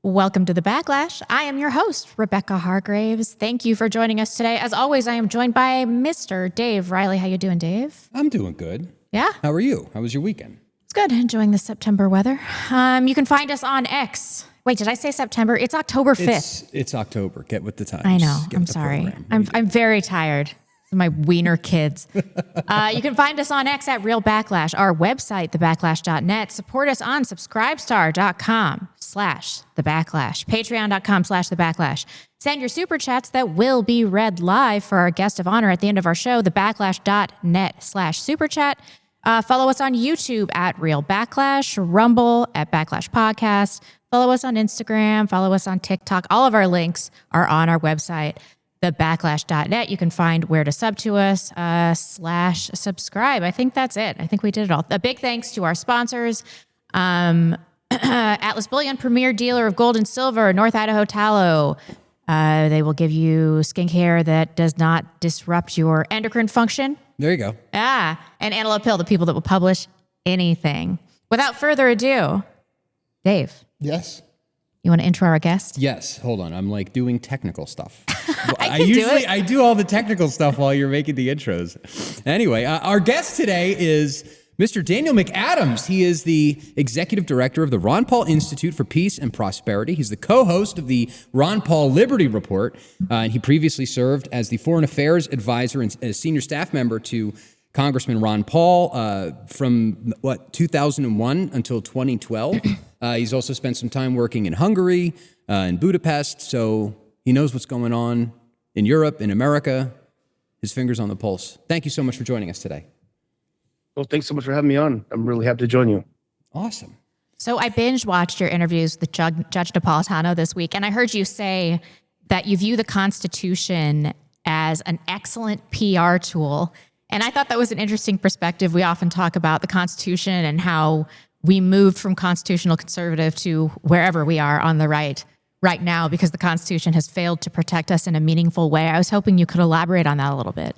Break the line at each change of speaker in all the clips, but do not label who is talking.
Welcome to the Backlash. I am your host, Rebecca Hargraves. Thank you for joining us today. As always, I am joined by Mr. Dave Riley. How you doing, Dave?
I'm doing good.
Yeah?
How are you? How was your weekend?
It's good. Enjoying the September weather. You can find us on X. Wait, did I say September? It's October 5th.
It's October. Get with the times.
I know.
Get
I'm
with the
sorry.
program.
I'm very tired. My wiener kids. You can find us on X at Real Backlash, our website, thebacklash.net. Support us on subscribestar.com/thebacklash, patreon.com/thebacklash. Send your super chats that will be read live for our guest of honor at the end of our show, thebacklash.net/superchat. Follow us on YouTube at Real Backlash, Rumble at Backlash Podcast. Follow us on Instagram. Follow us on TikTok. All of our links are on our website, thebacklash.net. You can find where to sub to us, /subscribe. I think that's it. I think we did it all. A big thanks to our sponsors. Atlas Bullion, premier dealer of gold and silver, North Idaho tallow. They will give you skincare that does not disrupt your endocrine function.
There you go.
And Antelope Hill, the people that will publish anything. Without further ado, Dave.
Yes.
You want to intro our guest?
Yes. Hold on. I'm like doing technical stuff.
I
do all the technical stuff while you're making the intros. Anyway, our guest today is Mr. Daniel McAdams. He is the executive director of the Ron Paul Institute for Peace and Prosperity. He's the co-host of the Ron Paul Liberty Report, and he previously served as the Foreign Affairs Advisor and a senior staff member to Congressman Ron Paul from 2001 until 2012. He's also spent some time working in Hungary, in Budapest, so he knows what's going on in Europe, in America. His finger's on the pulse. Thank you so much for joining us today.
Well, thanks so much for having me on. I'm really happy to join you.
Awesome.
So I binge watched your interviews with Judge Napolitano this week, and I heard you say that you view the Constitution as an excellent PR tool. And I thought that was an interesting perspective. We often talk about the Constitution and how we moved from constitutional conservative to wherever we are on the right now because the Constitution has failed to protect us in a meaningful way. I was hoping you could elaborate on that a little bit.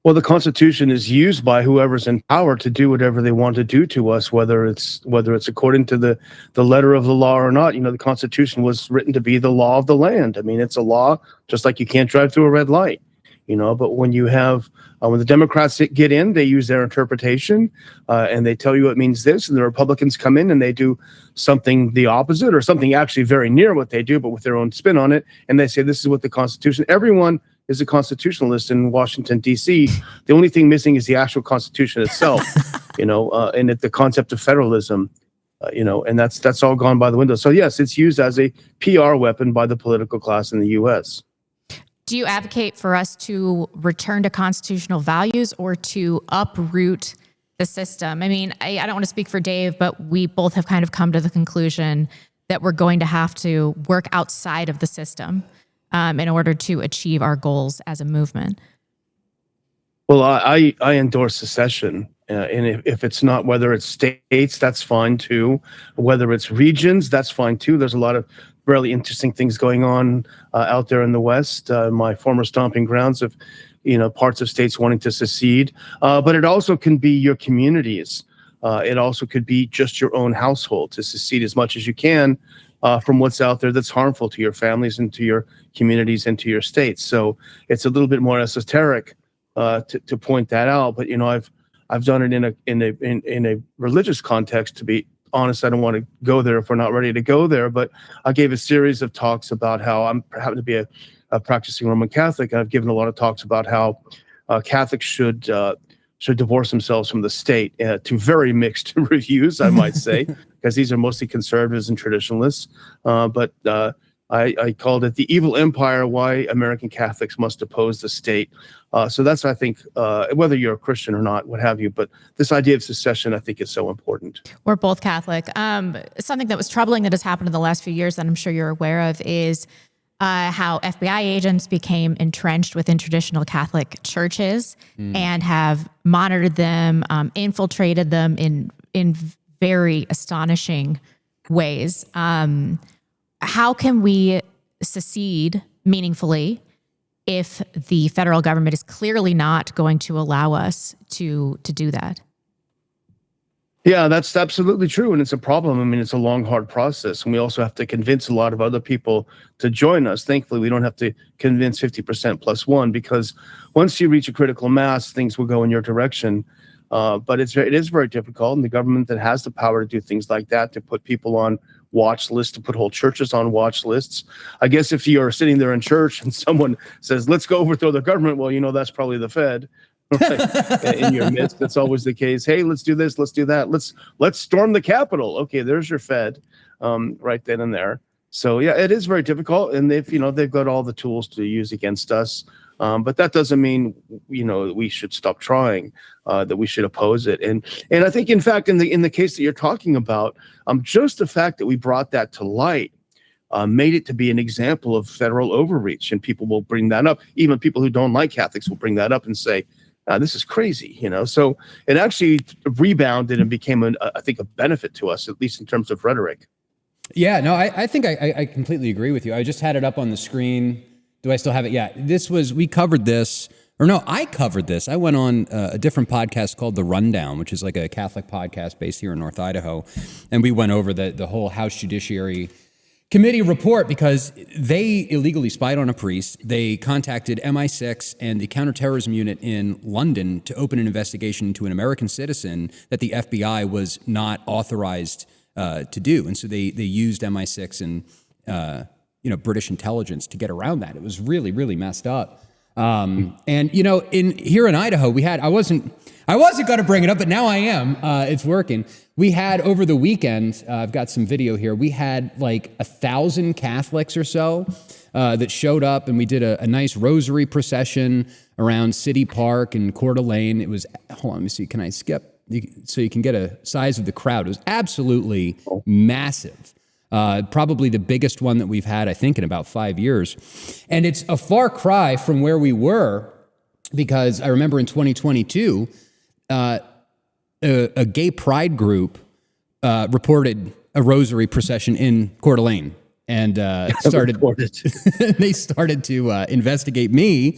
Well, the Constitution is used by whoever's in power to do whatever they want to do to us, whether it's according to the letter of the law or not. You know, the Constitution was written to be the law of the land. I mean, it's a law, just like you can't drive through a red light. You know, but when you have, when the Democrats get in, they use their interpretation and they tell you it means this, and the Republicans come in and they do something the opposite or something actually very near what they do, but with their own spin on it. And they say, this is what the Constitution, everyone is a constitutionalist in Washington, D.C. The only thing missing is the actual Constitution itself, you know, and the concept of federalism, you know, and that's all gone by the window. So, yes, it's used as a PR weapon by the political class in the U.S.
Do you advocate for us to return to constitutional values or to uproot the system? I mean, I don't want to speak for Dave, but we both have kind of come to the conclusion that we're going to have to work outside of the system in order to achieve our goals as a movement.
Well, I endorse secession. And if it's not, whether it's states, that's fine too. Whether it's regions, that's fine too. There's a lot of really interesting things going on out there in the West. My former stomping grounds of, you know, parts of states wanting to secede. But it also can be your communities. It also could be just your own household to secede as much as you can from what's out there that's harmful to your families and to your communities and to your states. So it's a little bit more esoteric to point that out. But, you know, I've done it in a religious context. To be honest, I don't want to go there if we're not ready to go there. But I gave a series of talks about how I'm happen to be a practicing Roman Catholic, and I've given a lot of talks about how Catholics should divorce themselves from the state. To very mixed reviews, I might say, because these are mostly conservatives and traditionalists. But I called it the evil empire, why American Catholics must oppose the state. So that's, I think, whether you're a Christian or not, what have you. But this idea of secession, I think, is so important.
We're both Catholic. Something that was troubling that has happened in the last few years that I'm sure you're aware of is how FBI agents became entrenched within traditional Catholic churches and have monitored them, infiltrated them in very astonishing ways. How can we secede meaningfully if the federal government is clearly not going to allow us to do that?
Yeah, that's absolutely true. And it's a problem. I mean, it's a long, hard process. And we also have to convince a lot of other people to join us. Thankfully, we don't have to convince 50% plus one, because once you reach a critical mass, things will go in your direction. But it is very difficult. And the government that has the power to do things like that, to put people on watch lists, to put whole churches on watch lists. I guess if you're sitting there in church and someone says, let's go overthrow the government, well, that's probably the Fed. Right. In your midst. That's always the case. Hey, let's do this, let's do that, let's storm the Capitol. Okay, there's your Fed, right then and there. So yeah, it is very difficult, and they've got all the tools to use against us. But that doesn't mean we should stop trying. That we should oppose it. And I think, in fact, in the case that you're talking about, just the fact that we brought that to light made it to be an example of federal overreach, and people will bring that up. Even people who don't like Catholics will bring that up and say, this is crazy, So it actually rebounded and became, I think, a benefit to us, at least in terms of rhetoric.
Yeah, no, I think I completely agree with you. I just had it up on the screen. Do I still have it? Yeah, we covered this, or no, I covered this. I went on a different podcast called The Rundown, which is like a Catholic podcast based here in North Idaho. And we went over the whole House Judiciary Committee report, because they illegally spied on a priest. They contacted MI6 and the counterterrorism unit in London to open an investigation into an American citizen that the FBI was not authorized to do. And so they used MI6 and British intelligence to get around that. It was really, really messed up. And here in Idaho, I wasn't going to bring it up, but now I am. It's working. We had, over the weekend, I've got some video here, we had like 1,000 Catholics or so that showed up, and we did a nice rosary procession around City Park and Coeur d'Alene. It was, hold on, let me see, can I skip? So you can get a size of the crowd. It was absolutely massive. Probably the biggest one that we've had, I think, in about 5 years. And it's a far cry from where we were, because I remember in 2022, a gay pride group reported a rosary procession in Coeur d'Alene, and they started to investigate me.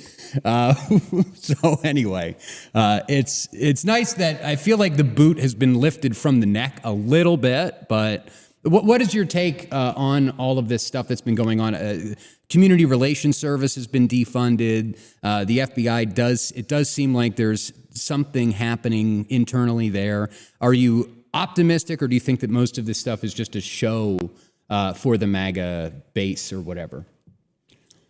So anyway, it's nice that I feel like the boot has been lifted from the neck a little bit, but what is your take on all of this stuff that's been going on? Community Relations Service has been defunded. The FBI does seem like there's something happening internally there. Are you optimistic, or do you think that most of this stuff is just a show for the MAGA base or whatever?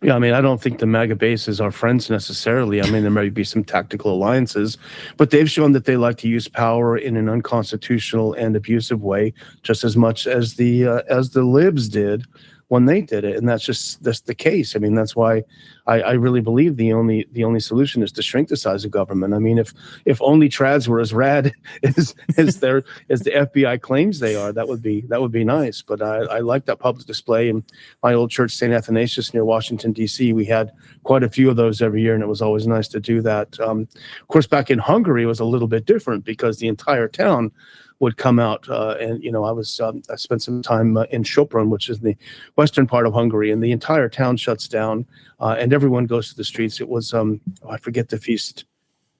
Yeah, I mean, I don't think the MAGA base is our friends necessarily. I mean, there may be some tactical alliances, but they've shown that they like to use power in an unconstitutional and abusive way, just as much as the libs did when they did it. And that's the case. I mean, that's why I really believe the only solution is to shrink the size of government. I mean, if only trads were as rad as the FBI claims they are, that would be nice. But I like that public display. In my old church, St. Athanasius, near Washington, D.C., we had quite a few of those every year, and it was always nice to do that. Of course, back in Hungary, it was a little bit different, because the entire town would come out, and I spent some time in Sopron, which is the western part of Hungary, and the entire town shuts down, and everyone goes to the streets. It was I forget the feast.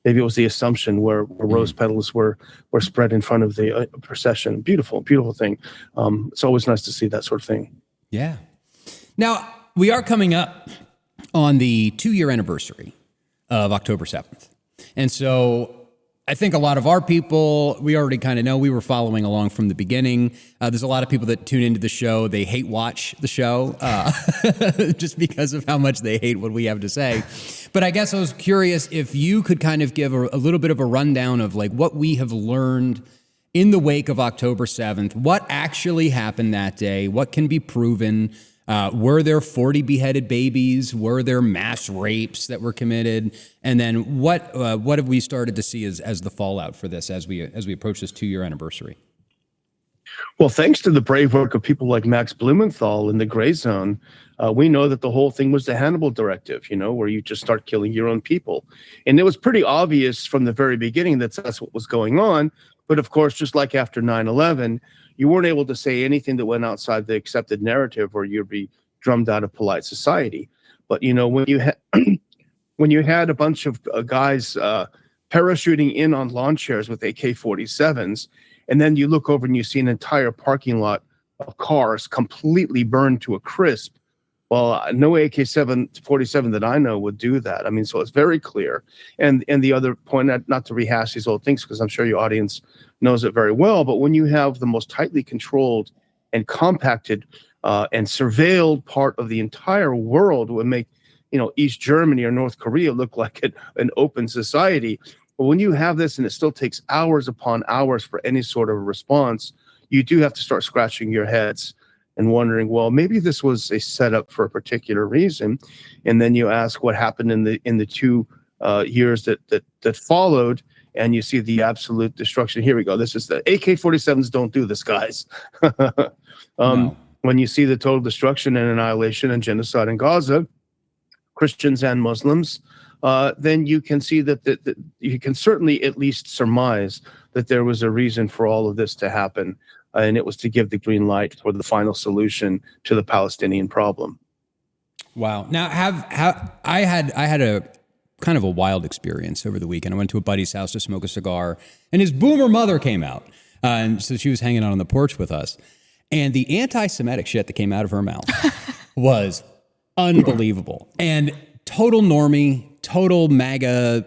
Maybe it was the Assumption, where rose petals were spread in front of the procession. Beautiful, beautiful thing. It's always nice to see that sort of thing.
Yeah. Now, we are coming up on the 2-year anniversary of October 7th, and so I think a lot of our people, we already kind of know. We were following along from the beginning. There's a lot of people that tune into the show. They hate watch the show just because of how much they hate what we have to say. But I guess I was curious if you could kind of give a little bit of a rundown of like what we have learned in the wake of October 7th. What actually happened that day? What can be proven? Were there 40 beheaded babies? Were there mass rapes that were committed? And then what have we started to see as the fallout for this as we approach this 2-year anniversary?
Well, thanks to the brave work of people like Max Blumenthal in the Gray Zone, we know that the whole thing was the Hannibal Directive, where you just start killing your own people. And it was pretty obvious from the very beginning that that's what was going on. But of course, just like after 9/11, you weren't able to say anything that went outside the accepted narrative, or you'd be drummed out of polite society. But when you had a bunch of guys parachuting in on lawn chairs with AK-47s, And then you look over and you see an entire parking lot of cars completely burned to a crisp. Well, no AK-47 that I know would do that. I mean, so it's very clear. And the other point, not to rehash these old things, because I'm sure your audience knows it very well, but when you have the most tightly controlled and compacted and surveilled part of the entire world, would make, East Germany or North Korea look like an open society. But when you have this and it still takes hours upon hours for any sort of response, you do have to start scratching your heads and wondering, well, maybe this was a setup for a particular reason. And then you ask what happened in the 2 years that followed, and you see the absolute destruction. Here we go. This is the AK-47s don't do this, guys.
No.
When you see the total destruction and annihilation and genocide in Gaza, Christians and Muslims, then you can see that you can certainly at least surmise that there was a reason for all of this to happen. And it was to give the green light for the final solution to the Palestinian problem.
Wow. Now, I had a kind of a wild experience over the weekend. I went to a buddy's house to smoke a cigar, and his boomer mother came out. And so she was hanging out on the porch with us. And the anti-Semitic shit that came out of her mouth was unbelievable. And total normie, total MAGA,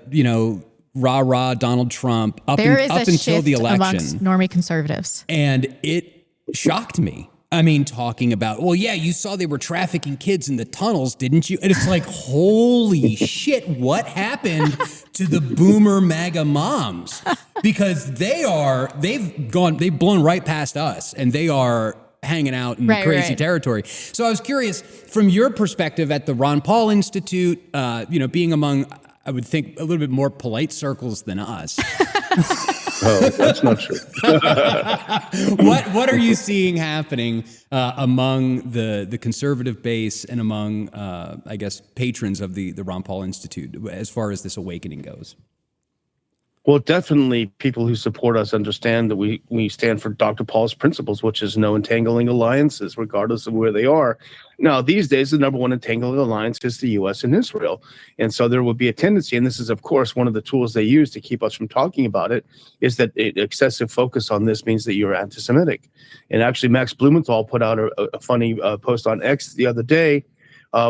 rah-rah Donald Trump up until the election.
Amongst normie conservatives.
And it shocked me. I mean, talking about, well, yeah, you saw they were trafficking kids in the tunnels, didn't you? And it's like, holy shit, what happened to the boomer MAGA moms? Because they've blown right past us, and they are hanging out in crazy territory. So I was curious, from your perspective at the Ron Paul Institute, being among, I would think, a little bit more polite circles than us.
Oh, that's not true.
What are you seeing happening among the conservative base and among, I guess, patrons of the Ron Paul Institute as far as this awakening goes?
Well, definitely people who support us understand that we stand for Dr. Paul's principles, which is no entangling alliances, regardless of where they are. Now, these days, the number one entangling alliance is the U.S. and Israel. And so there would be a tendency, and this is, of course, one of the tools they use to keep us from talking about it, is that excessive focus on this means that you're anti-Semitic. And actually, Max Blumenthal put out a funny post on X the other day,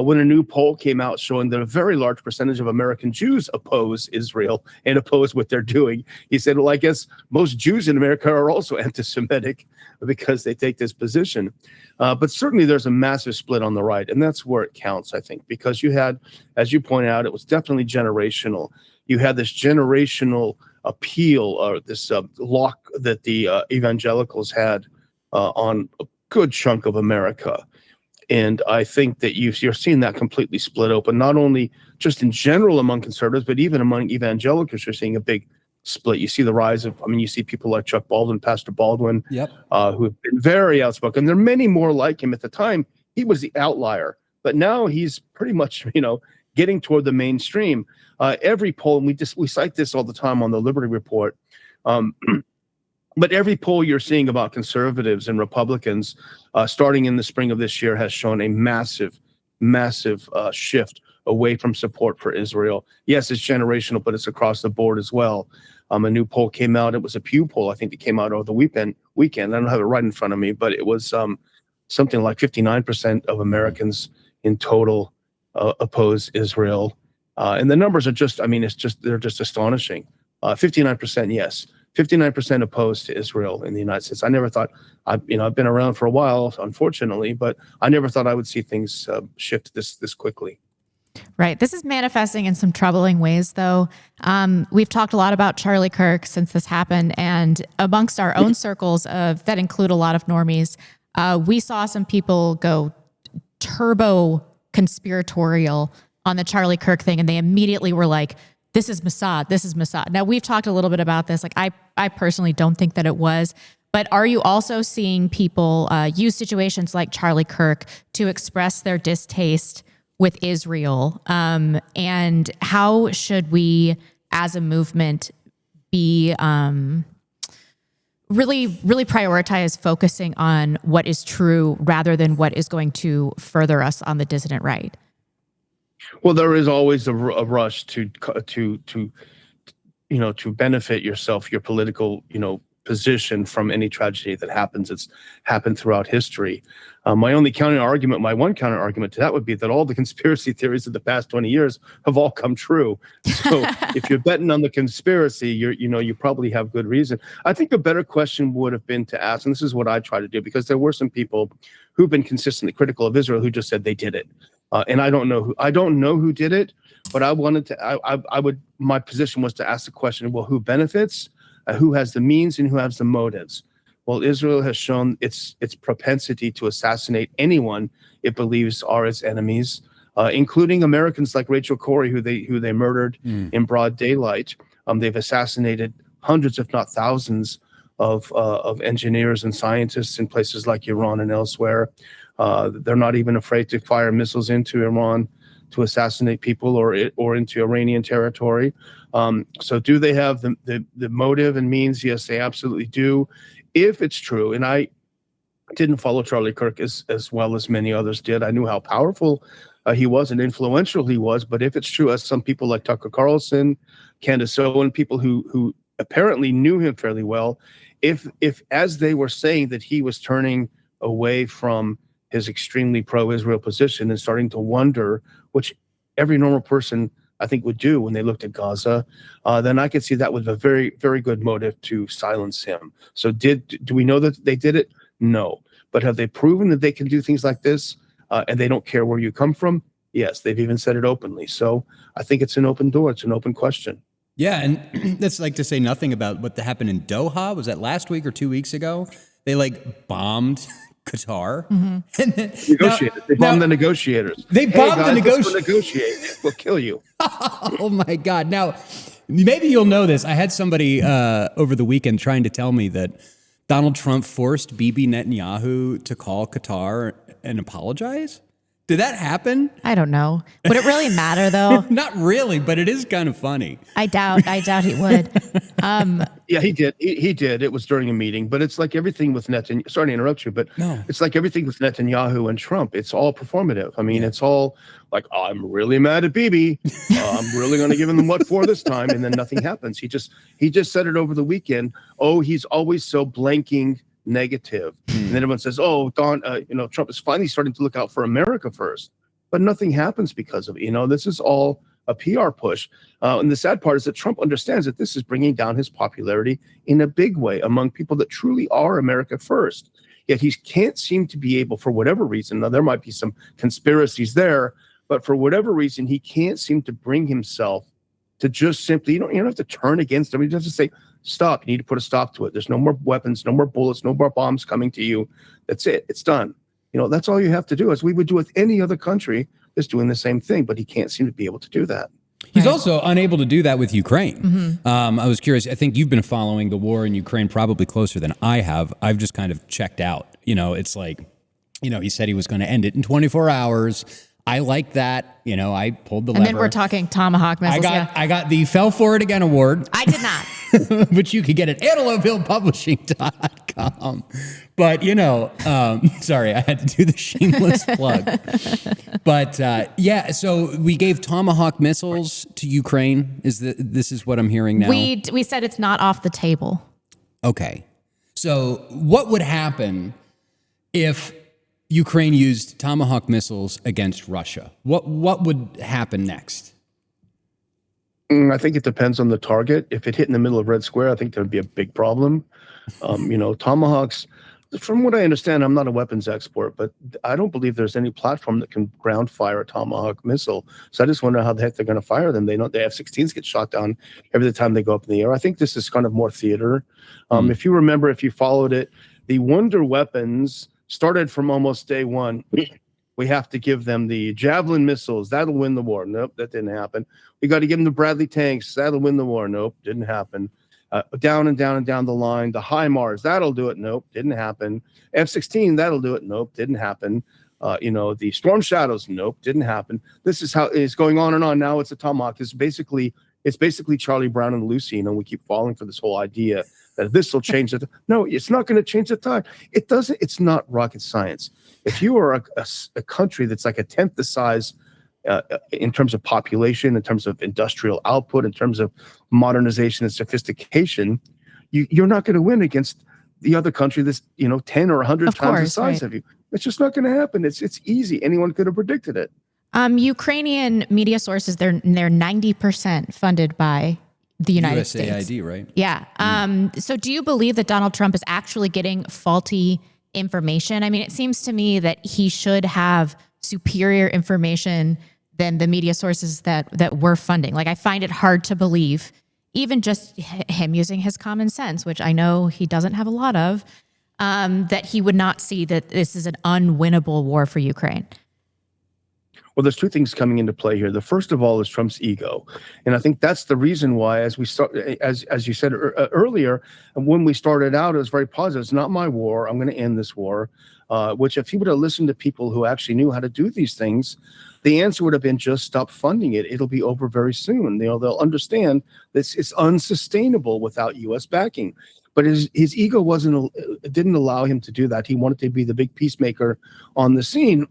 when a new poll came out showing that a very large percentage of American Jews oppose Israel and oppose what they're doing. He said, well, I guess most Jews in America are also anti-Semitic because they take this position. But certainly there's a massive split on the right, and that's where it counts, I think, because you had, as you pointed out, it was definitely generational. You had this generational appeal, or this lock that the evangelicals had on a good chunk of America. And I think that you're seeing that completely split open, not only just in general among conservatives, but even among evangelicals, you're seeing a big split. You see the rise of, you see people like Chuck Baldwin, Pastor Baldwin, who have been very outspoken. There are many more like him. At the time, he was the outlier, but now he's pretty much, getting toward the mainstream. Every poll, and we cite this all the time on the Liberty Report, but every poll you're seeing about conservatives and Republicans, starting in the spring of this year, has shown a massive shift away from support for Israel. Yes, it's generational, but it's across the board as well. A new poll came out. It was a Pew poll, I think, that came out over the weekend. I don't have it right in front of me, but it was something like 59% of Americans in total oppose Israel. And the numbers are they're just astonishing. 59%, yes. 59% opposed to Israel in the United States. I never thought, I've been around for a while, unfortunately, but I never thought I would see things shift this quickly.
Right. This is manifesting in some troubling ways, though. We've talked a lot about Charlie Kirk since this happened, and amongst our own circles that include a lot of normies, we saw some people go turbo conspiratorial on the Charlie Kirk thing, and they immediately were like, this is Mossad. This is Mossad. Now, we've talked a little bit about this. Like, I personally don't think that it was. But are you also seeing people use situations like Charlie Kirk to express their distaste with Israel? And how should we, as a movement, be really prioritize focusing on what is true rather than what is going to further us on the dissident right?
Well, there is always a rush to benefit yourself, your political, position from any tragedy that happens. It's happened throughout history. My one counter argument to that would be that all the conspiracy theories of the past 20 years have all come true. So if you're betting on the conspiracy, you probably have good reason. I think a better question would have been to ask, and this is what I try to do, because there were some people who've been consistently critical of Israel who just said they did it. And I don't know who did it, but my position was to ask the question, well, who benefits, who has the means, and who has the motives? Well, Israel has shown its propensity to assassinate anyone it believes are its enemies, including Americans like Rachel Corrie, who they murdered in broad daylight. They've assassinated hundreds, if not thousands, of engineers and scientists in places like Iran and elsewhere. They're not even afraid to fire missiles into Iran to assassinate people or into Iranian territory. So do they have the motive and means? Yes, they absolutely do. If it's true, and I didn't follow Charlie Kirk as well as many others did. I knew how powerful he was and influential he was. But if it's true, as some people like Tucker Carlson, Candace Owen, people who apparently knew him fairly well, if as they were saying that he was turning away from his extremely pro-Israel position and starting to wonder, which every normal person I think would do when they looked at Gaza, then I could see that was a very, very good motive to silence him. So do we know that they did it? No. But have they proven that they can do things like this and they don't care where you come from? Yes, they've even said it openly. So I think it's an open door. It's an open question.
Yeah, and that's like to say nothing about what happened in Doha. Was that last week or 2 weeks ago? They bombed Qatar. Mm-hmm. And then,
negotiators. They bombed the negotiators.
They bombed the negotiators.
Let's negotiate. We'll kill you.
Oh my God. Now, maybe you'll know this. I had somebody over the weekend trying to tell me that Donald Trump forced Bibi Netanyahu to call Qatar and apologize. Did that happen?
I don't know. Would it really matter though?
Not really, but it is kind of funny.
I doubt he would.
Yeah, he did. He did. It was during a meeting, but it's like everything with Netanyahu. Sorry to interrupt you, but It's like everything with Netanyahu and Trump. It's all performative. I mean, It's all like, oh, I'm really mad at Bibi. I'm really going to give him what for this time, and then nothing happens. He just said it over the weekend. Oh, he's always so blanking negative. And then everyone says, oh, Trump is finally starting to look out for America first. But nothing happens because of it. This is all a PR push. And the sad part is that Trump understands that this is bringing down his popularity in a big way among people that truly are America first. Yet he can't seem to be able, for whatever reason, now there might be some conspiracies there, but for whatever reason, he can't seem to bring himself to just simply, you don't have to turn against him. You just have to say, stop. You need to put a stop to it. There's no more weapons, no more bullets, no more bombs coming to you. That's it. It's done. That's all you have to do, as we would do with any other country that's doing the same thing. But he can't seem to be able to do that.
He's also unable to do that with Ukraine. Mm-hmm. I was curious. I think you've been following the war in Ukraine probably closer than I have. I've just kind of checked out. It's like, he said he was going to end it in 24 hours. I like that. I pulled the lever.
And then we're talking Tomahawk missiles.
I got the Fell For It Again award.
I did not.
Which you could get at AntelopehillPublishing.com. But, sorry, I had to do the shameless plug. But, so we gave Tomahawk missiles to Ukraine. This is what I'm hearing now?
We said it's not off the table.
Okay. So what would happen if Ukraine used Tomahawk missiles against Russia? What would happen next?
I think it depends on the target. If it hit in the middle of Red Square, I think there'd be a big problem. Tomahawks, from what I understand, I'm not a weapons expert, but I don't believe there's any platform that can ground fire a Tomahawk missile. So I just wonder how the heck they're going to fire them. They F-16s get shot down every time they go up in the air. I think this is kind of more theater. If you remember, if you followed it, the Wonder weapons started from almost day one. We have to give them the Javelin missiles. That'll win the war. Nope, that didn't happen. We got to give them the Bradley tanks. That'll win the war. Nope, didn't happen. Down and down and down the line. The HIMARS, that'll do it. Nope, didn't happen. F-16, that'll do it. Nope, didn't happen. The Storm Shadows, nope, didn't happen. This is how it's going on and on. Now it's a Tomahawk. It's basically Charlie Brown and Lucy. We keep falling for this whole idea that this will change it. No, it's not going to change the tide. It doesn't. It's not rocket science. If you are a country that's like a tenth the size in terms of population, in terms of industrial output, in terms of modernization and sophistication, you're not going to win against the other country that's 10 or 100 times the size of you. It's just not going to happen. It's easy. Anyone could have predicted it.
Ukrainian media sources, they're 90% funded by the United States.
USAID, right?
Yeah. So do you believe that Donald Trump is actually getting faulty information? I mean, it seems to me that he should have superior information than the media sources that we're funding. Like, I find it hard to believe, even just him using his common sense, which I know he doesn't have a lot of, that he would not see that this is an unwinnable war for Ukraine.
Well, there's two things coming into play here. The first of all is Trump's ego. And I think that's the reason why, as you said earlier, when we started out, it was very positive. It's not my war. I'm going to end this war, which if he would have listened to people who actually knew how to do these things, the answer would have been just stop funding it. It'll be over very soon. They'll understand that it's unsustainable without U.S. backing. But his ego didn't allow him to do that. He wanted to be the big peacemaker on the scene.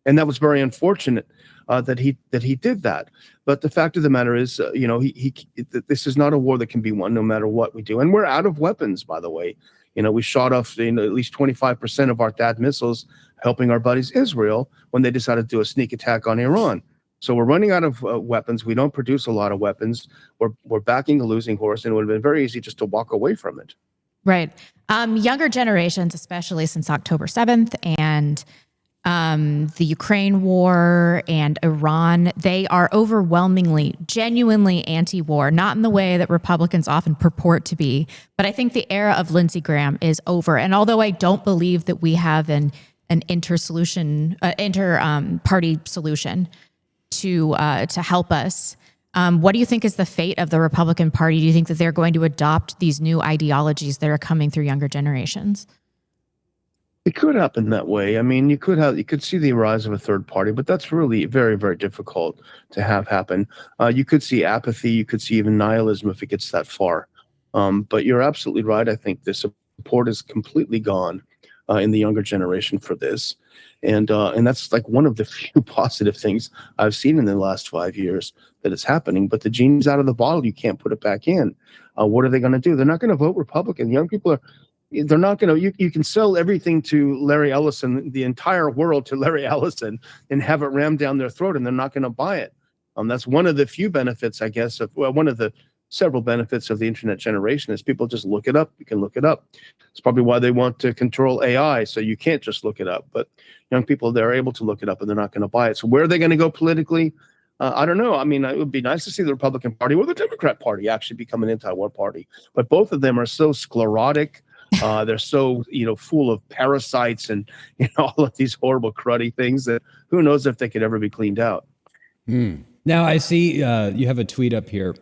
And that was very unfortunate that he did that. But the fact of the matter is, this is not a war that can be won no matter what we do. And we're out of weapons, by the way. We shot off at least 25% of our THAAD missiles, helping our buddies Israel when they decided to do a sneak attack on Iran. So we're running out of weapons. We don't produce a lot of weapons. We're backing a losing horse, and it would have been very easy just to walk away from it.
Right. Younger generations, especially since October 7th and the Ukraine war and Iran, they are overwhelmingly, genuinely anti-war, not in the way that Republicans often purport to be. But I think the era of Lindsey Graham is over. And although I don't believe that we have an party solution to help us, what do you think is the fate of the Republican Party? Do you think that they're going to adopt these new ideologies that are coming through younger generations?
It could happen that way. I mean, you could see the rise of a third party, but that's really very, very difficult to have happen. You could see apathy. You could see even nihilism if it gets that far. But you're absolutely right. I think the support is completely gone in the younger generation for this. And that's like one of the few positive things I've seen in the last 5 years that is happening. But the genie's out of the bottle. You can't put it back in. What are they going to do? They're not going to vote Republican. Young people they're not going to, you can sell everything to Larry Ellison, the entire world to Larry Ellison, and have it rammed down their throat, and they're not going to buy it. That's one of the few benefits, I guess, one of the several benefits of the internet generation is people just look it up. You can look it up. It's probably why they want to control AI, so you can't just look it up. But young people, they're able to look it up, and they're not going to buy it. So where are they going to go politically? I don't know. I mean, it would be nice to see the Republican Party or the Democrat Party actually become an anti-war party. But both of them are so sclerotic. They're so, full of parasites and, all of these horrible, cruddy things that who knows if they could ever be cleaned out.
Now, I see you have a tweet up here.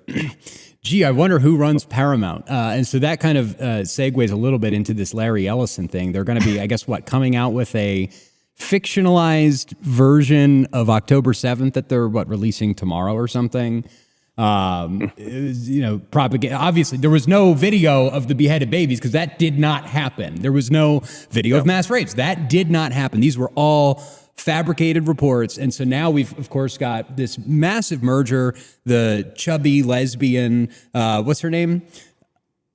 Gee, I wonder who runs Paramount. And so that kind of segues a little bit into this Larry Ellison thing. They're going to be, I guess, coming out with a fictionalized version of October 7th that they're, releasing tomorrow or something. Propaganda. Obviously, there was no video of the beheaded babies because that did not happen. There was no video of mass rapes. That did not happen. These were all fabricated reports. And so now we've, of course, got this massive merger, the chubby lesbian, what's her name?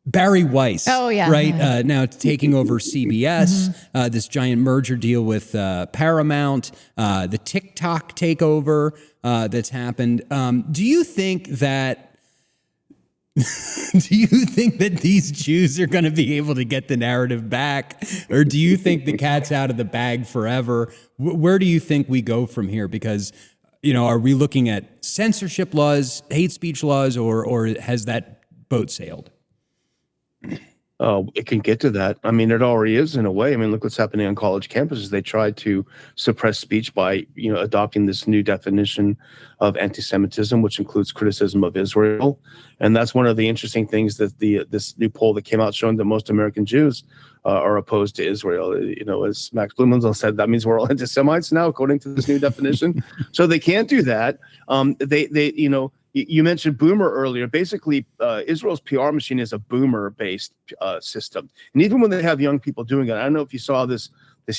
Barry Weiss.
Oh, yeah.
Right. Now taking over CBS, this giant merger deal with Paramount, the TikTok takeover that's happened. Do you think that these Jews are going to be able to get the narrative back? Or do you think the cat's out of the bag forever? Where do you think we go from here? Because, are we looking at censorship laws, hate speech laws, or has that boat sailed?
It can get to that. I mean, it already is in a way. I mean, look what's happening on college campuses. They tried to suppress speech by, adopting this new definition of anti-Semitism, which includes criticism of Israel. And that's one of the interesting things that this new poll that came out showing that most American Jews are opposed to Israel. As Max Blumenthal said, that means we're all anti-Semites now, according to this new definition. So they can't do that. You mentioned boomer earlier. Basically, Israel's PR machine is a boomer-based system. And even when they have young people doing it, I don't know if you saw this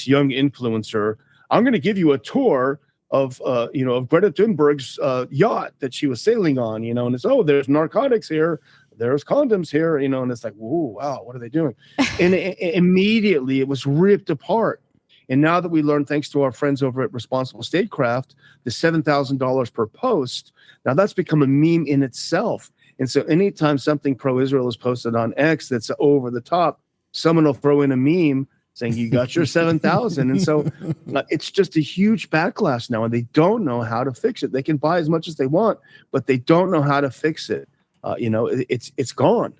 young influencer. I'm going to give you a tour of Greta Thunberg's yacht that she was sailing on, and it's, there's narcotics here. there's condoms here, and it's like, whoa, wow, what are they doing? And immediately it was ripped apart. And now that we learned, thanks to our friends over at Responsible Statecraft, the $7,000 per post, now that's become a meme in itself. And so anytime something pro-Israel is posted on X that's over the top, someone will throw in a meme saying, you got your 7,000. And so it's just a huge backlash now, and they don't know how to fix it. They can buy as much as they want, but they don't know how to fix it. It's gone.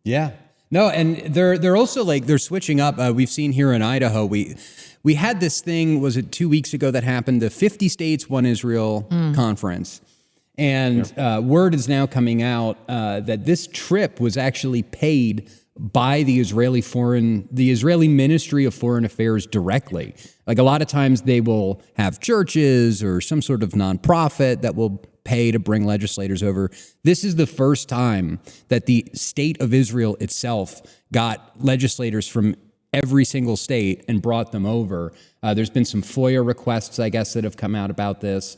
Yeah. No, and they're also like, they're switching up. We've seen here in Idaho, we had this thing, was it 2 weeks ago that happened, the 50 States One Israel conference. And word is now coming out that this trip was actually paid by the Israeli Ministry of Foreign Affairs directly. Like a lot of times they will have churches or some sort of nonprofit that will pay to bring legislators over. This is the first time that the state of Israel itself got legislators from every single state and brought them over. There's been some FOIA requests, I guess, that have come out about this,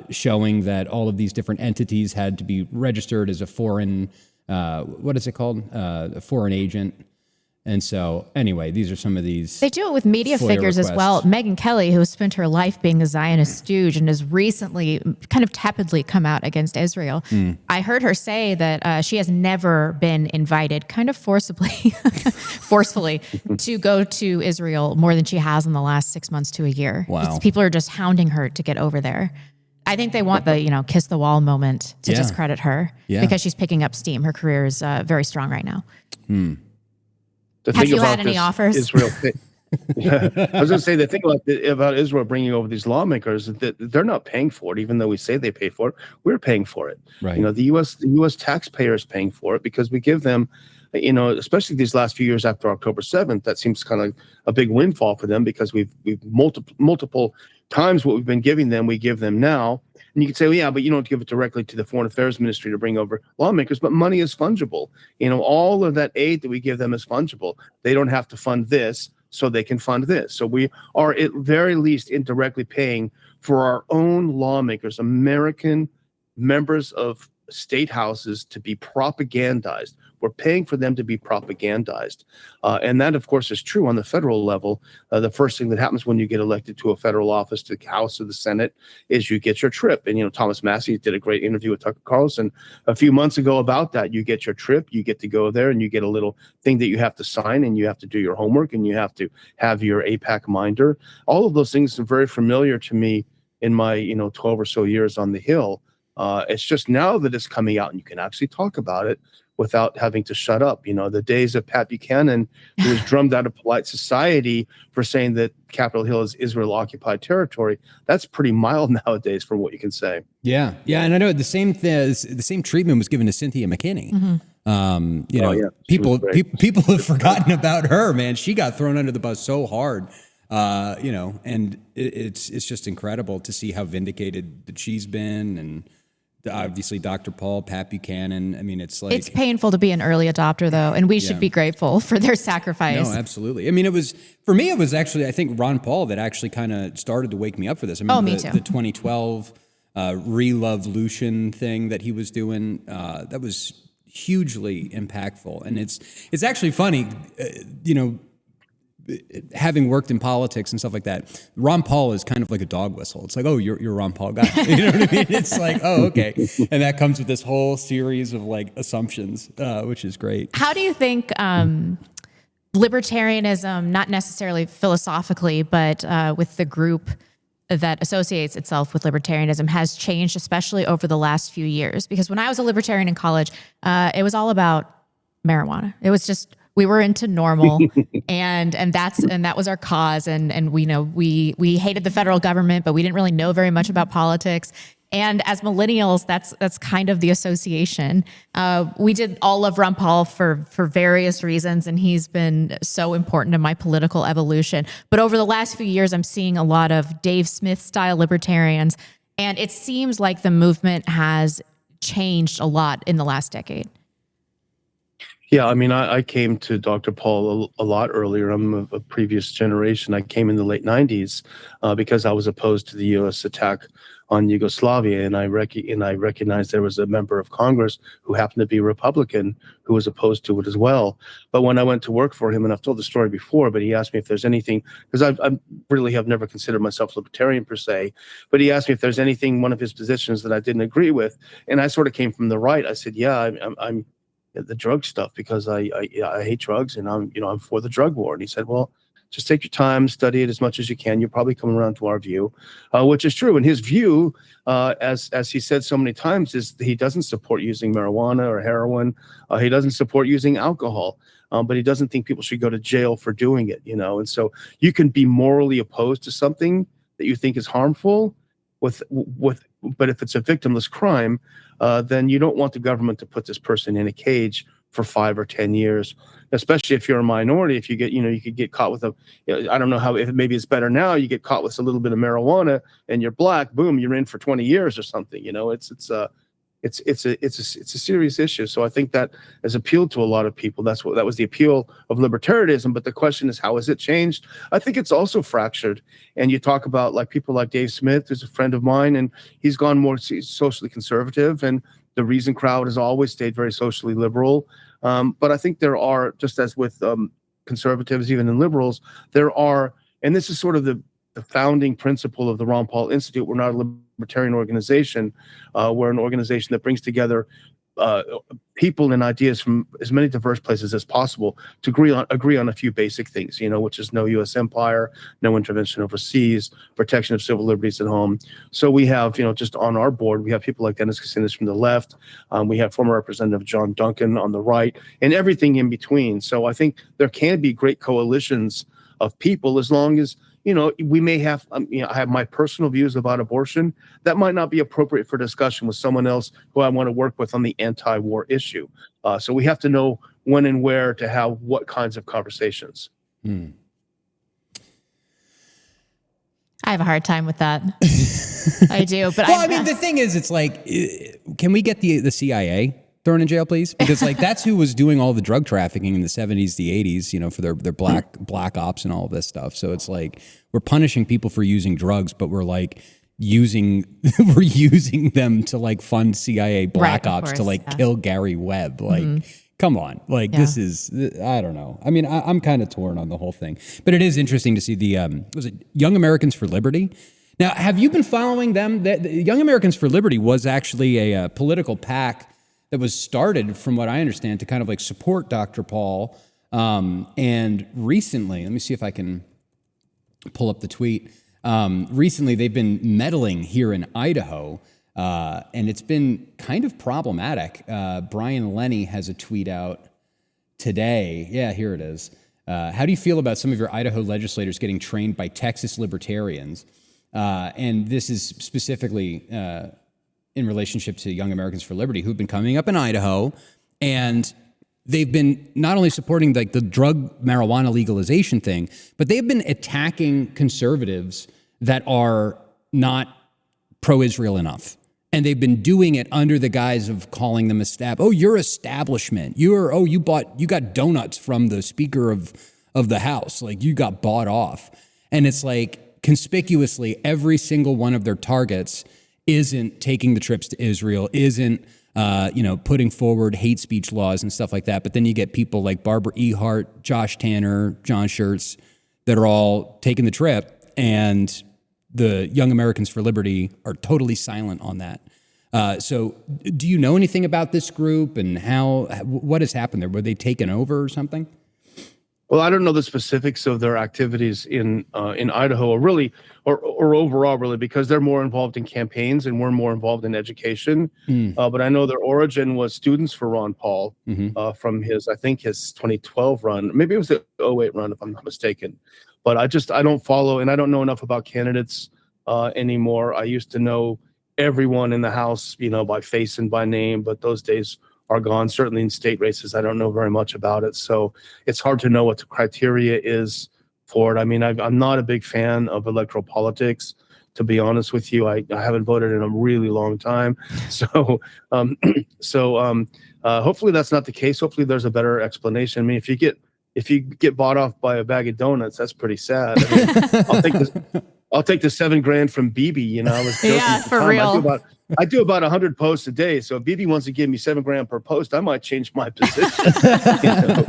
showing that all of these different entities had to be registered as a foreign, what is it called? A foreign agent. And so, anyway, these are some of these.
They do it with media
FOIA
figures
requests
as well. Megyn Kelly, who has spent her life being a Zionist stooge and has recently kind of tepidly come out against Israel. I heard her say that she has never been invited, kind of forcefully, to go to Israel more than she has in the last 6 months to a year.
Wow.
People are just hounding her to get over there. I think they want the, kiss the wall moment to discredit her because she's picking up steam. Her career is very strong right now. Have you had any offers?
Israel, I was going to say, the thing about Israel bringing over these lawmakers is that they're not paying for it, even though we say they pay for it. We're paying for it.
Right.
The U.S. taxpayer is paying for it because we give them, especially these last few years after October 7th, that seems kind of a big windfall for them because we've multiple times what we've been giving them, we give them now. And you could say, well, yeah, but you don't give it directly to the Foreign Affairs Ministry to bring over lawmakers, but money is fungible. All of that aid that we give them is fungible. They don't have to fund this, so they can fund this. So we are at very least indirectly paying for our own lawmakers, American members of state houses, to be propagandized. We're paying for them to be propagandized. And that, of course, is true on the federal level. The first thing that happens when you get elected to a federal office, to the House or the Senate, is you get your trip. And, Thomas Massey did a great interview with Tucker Carlson a few months ago about that. You get your trip, you get to go there, and you get a little thing that you have to sign, and you have to do your homework, and you have to have your APAC minder. All of those things are very familiar to me in my, 12 or so years on the Hill. It's just now that it's coming out and you can actually talk about it without having to shut up. The days of Pat Buchanan, who was drummed out of polite society for saying that Capitol Hill is Israel-occupied territory, that's pretty mild nowadays from what you can say.
Yeah. Yeah. And I know the same treatment was given to Cynthia McKinney. People have forgotten about her, man. She got thrown under the bus so hard. And it's just incredible to see how vindicated that she's been, and obviously Dr. Paul, Pat Buchanan. I mean, it's
painful to be an early adopter, though, and we should be grateful for their sacrifice.
No, absolutely. I mean, it was actually, I think, Ron Paul that actually kind of started to wake me up for this. I mean,
me too.
The 2012 Re-Love-Lucian thing that he was doing, that was hugely impactful. And it's actually funny, having worked in politics and stuff like that, Ron Paul is kind of like a dog whistle. It's like, oh, you're a Ron Paul guy. You know what I mean? It's like, oh, okay. And that comes with this whole series of assumptions, which is great.
How do you think libertarianism, not necessarily philosophically, but with the group that associates itself with libertarianism, has changed, especially over the last few years? Because when I was a libertarian in college, it was all about marijuana. It was just, we were into normal, and that was our cause. And we hated the federal government, but we didn't really know very much about politics. And as millennials, that's kind of the association. We did all love Ron Paul for various reasons, and he's been so important in my political evolution. But over the last few years, I'm seeing a lot of Dave Smith style libertarians, and it seems like the movement has changed a lot in the last decade.
Yeah, I mean, I came to Dr. Paul a lot earlier. I'm a previous generation. I came in the late 90s because I was opposed to the U.S. attack on Yugoslavia, and I recognized there was a member of Congress who happened to be Republican who was opposed to it as well. But when I went to work for him, and I've told the story before, but he asked me if there's anything, because I really have never considered myself libertarian per se, but he asked me if there's anything, one of his positions that I didn't agree with, and I sort of came from the right. I said, yeah, I'm the drug stuff because I hate drugs and I'm for the drug war. And he said, well, just take your time, study it as much as you can. You'll probably come around to our view, which is true. And his view, as he said so many times, is he doesn't support using marijuana or heroin. He doesn't support using alcohol, but he doesn't think people should go to jail for doing it. And so you can be morally opposed to something that you think is harmful, but if it's a victimless crime, then you don't want the government to put this person in a cage for 5 or 10 years, especially if you're a minority. If you get, you could get caught with I don't know how, if maybe it's better now, you get caught with a little bit of marijuana and you're black, boom, you're in for 20 years or something. It's a serious issue. So I think that has appealed to a lot of people. That was the appeal of libertarianism. But the question is, how has it changed? I think it's also fractured. And you talk about like people like Dave Smith, who's a friend of mine, and he's gone more socially conservative. And the Reason crowd has always stayed very socially liberal. But I think there are, just as with conservatives, even in liberals, there are, and this is sort of the founding principle of the Ron Paul Institute. We're not a libertarian organization. We're an organization that brings together people and ideas from as many diverse places as possible to agree on a few basic things, which is no U.S. empire, no intervention overseas, protection of civil liberties at home. So we have, just on our board, we have people like Dennis Kucinich from the left. We have former Representative John Duncan on the right, and everything in between. So I think there can be great coalitions of people as long as, we may have, I have my personal views about abortion that might not be appropriate for discussion with someone else who I want to work with on the anti-war issue. So we have to know when and where to have what kinds of conversations.
I have a hard time with that. I do, but
well, I mean, the thing is, it's like, can we get the CIA thrown in jail, please? Because like that's who was doing all the drug trafficking in the 70s, the 80s, for their black ops and all of this stuff. So it's like we're punishing people for using drugs, but we're like using them to like fund CIA black ops to like kill Gary Webb. Like, come on, like this is, I don't know. I mean, I'm kind of torn on the whole thing, but it is interesting to see the was it Young Americans for Liberty? Now, have you been following them? The Young Americans for Liberty was actually a political PAC that was started, from what I understand, to kind of like support Dr. Paul. And recently, let me see if I can pull up the tweet. Recently, they've been meddling here in Idaho, and it's been kind of problematic. Brian Lenny has a tweet out today. Yeah, here it is. How do you feel about some of your Idaho legislators getting trained by Texas libertarians? And this is specifically in relationship to Young Americans for Liberty, who've been coming up in Idaho, and they've been not only supporting like the drug marijuana legalization thing, but they've been attacking conservatives that are not pro-Israel enough. And they've been doing it under the guise of calling them you're establishment. You got donuts from the Speaker of the House. Like you got bought off. And it's like conspicuously every single one of their targets isn't taking the trips to Israel, isn't putting forward hate speech laws and stuff like that. But then you get people like Barbara Ehart, Josh Tanner, John Schertz that are all taking the trip, and the Young Americans for Liberty are totally silent on that. So do you know anything about this group and what has happened there? Were they taken over or something?
Well, I don't know the specifics of their activities in Idaho, or overall, really, because they're more involved in campaigns and we're more involved in education. But I know their origin was students for Ron Paul from his 2012 run. Maybe it was the 2008 run, if I'm not mistaken. But I don't follow, and I don't know enough about candidates anymore. I used to know everyone in the House, by face and by name, but those days are gone. Certainly in state races, I don't know very much about it. So it's hard to know what the criteria is for it. I mean, I'm not a big fan of electoral politics, to be honest with you. I haven't voted in a really long time. So Hopefully that's not the case. Hopefully there's a better explanation. I mean, if you get bought off by a bag of donuts, that's pretty sad. I mean, I'll take the $7,000 from BB. You know, I was joking
Yeah,
at the
for
time.
real.
I do about 100 posts a day. So if BB wants to give me $7,000 per post, I might change my position. You know?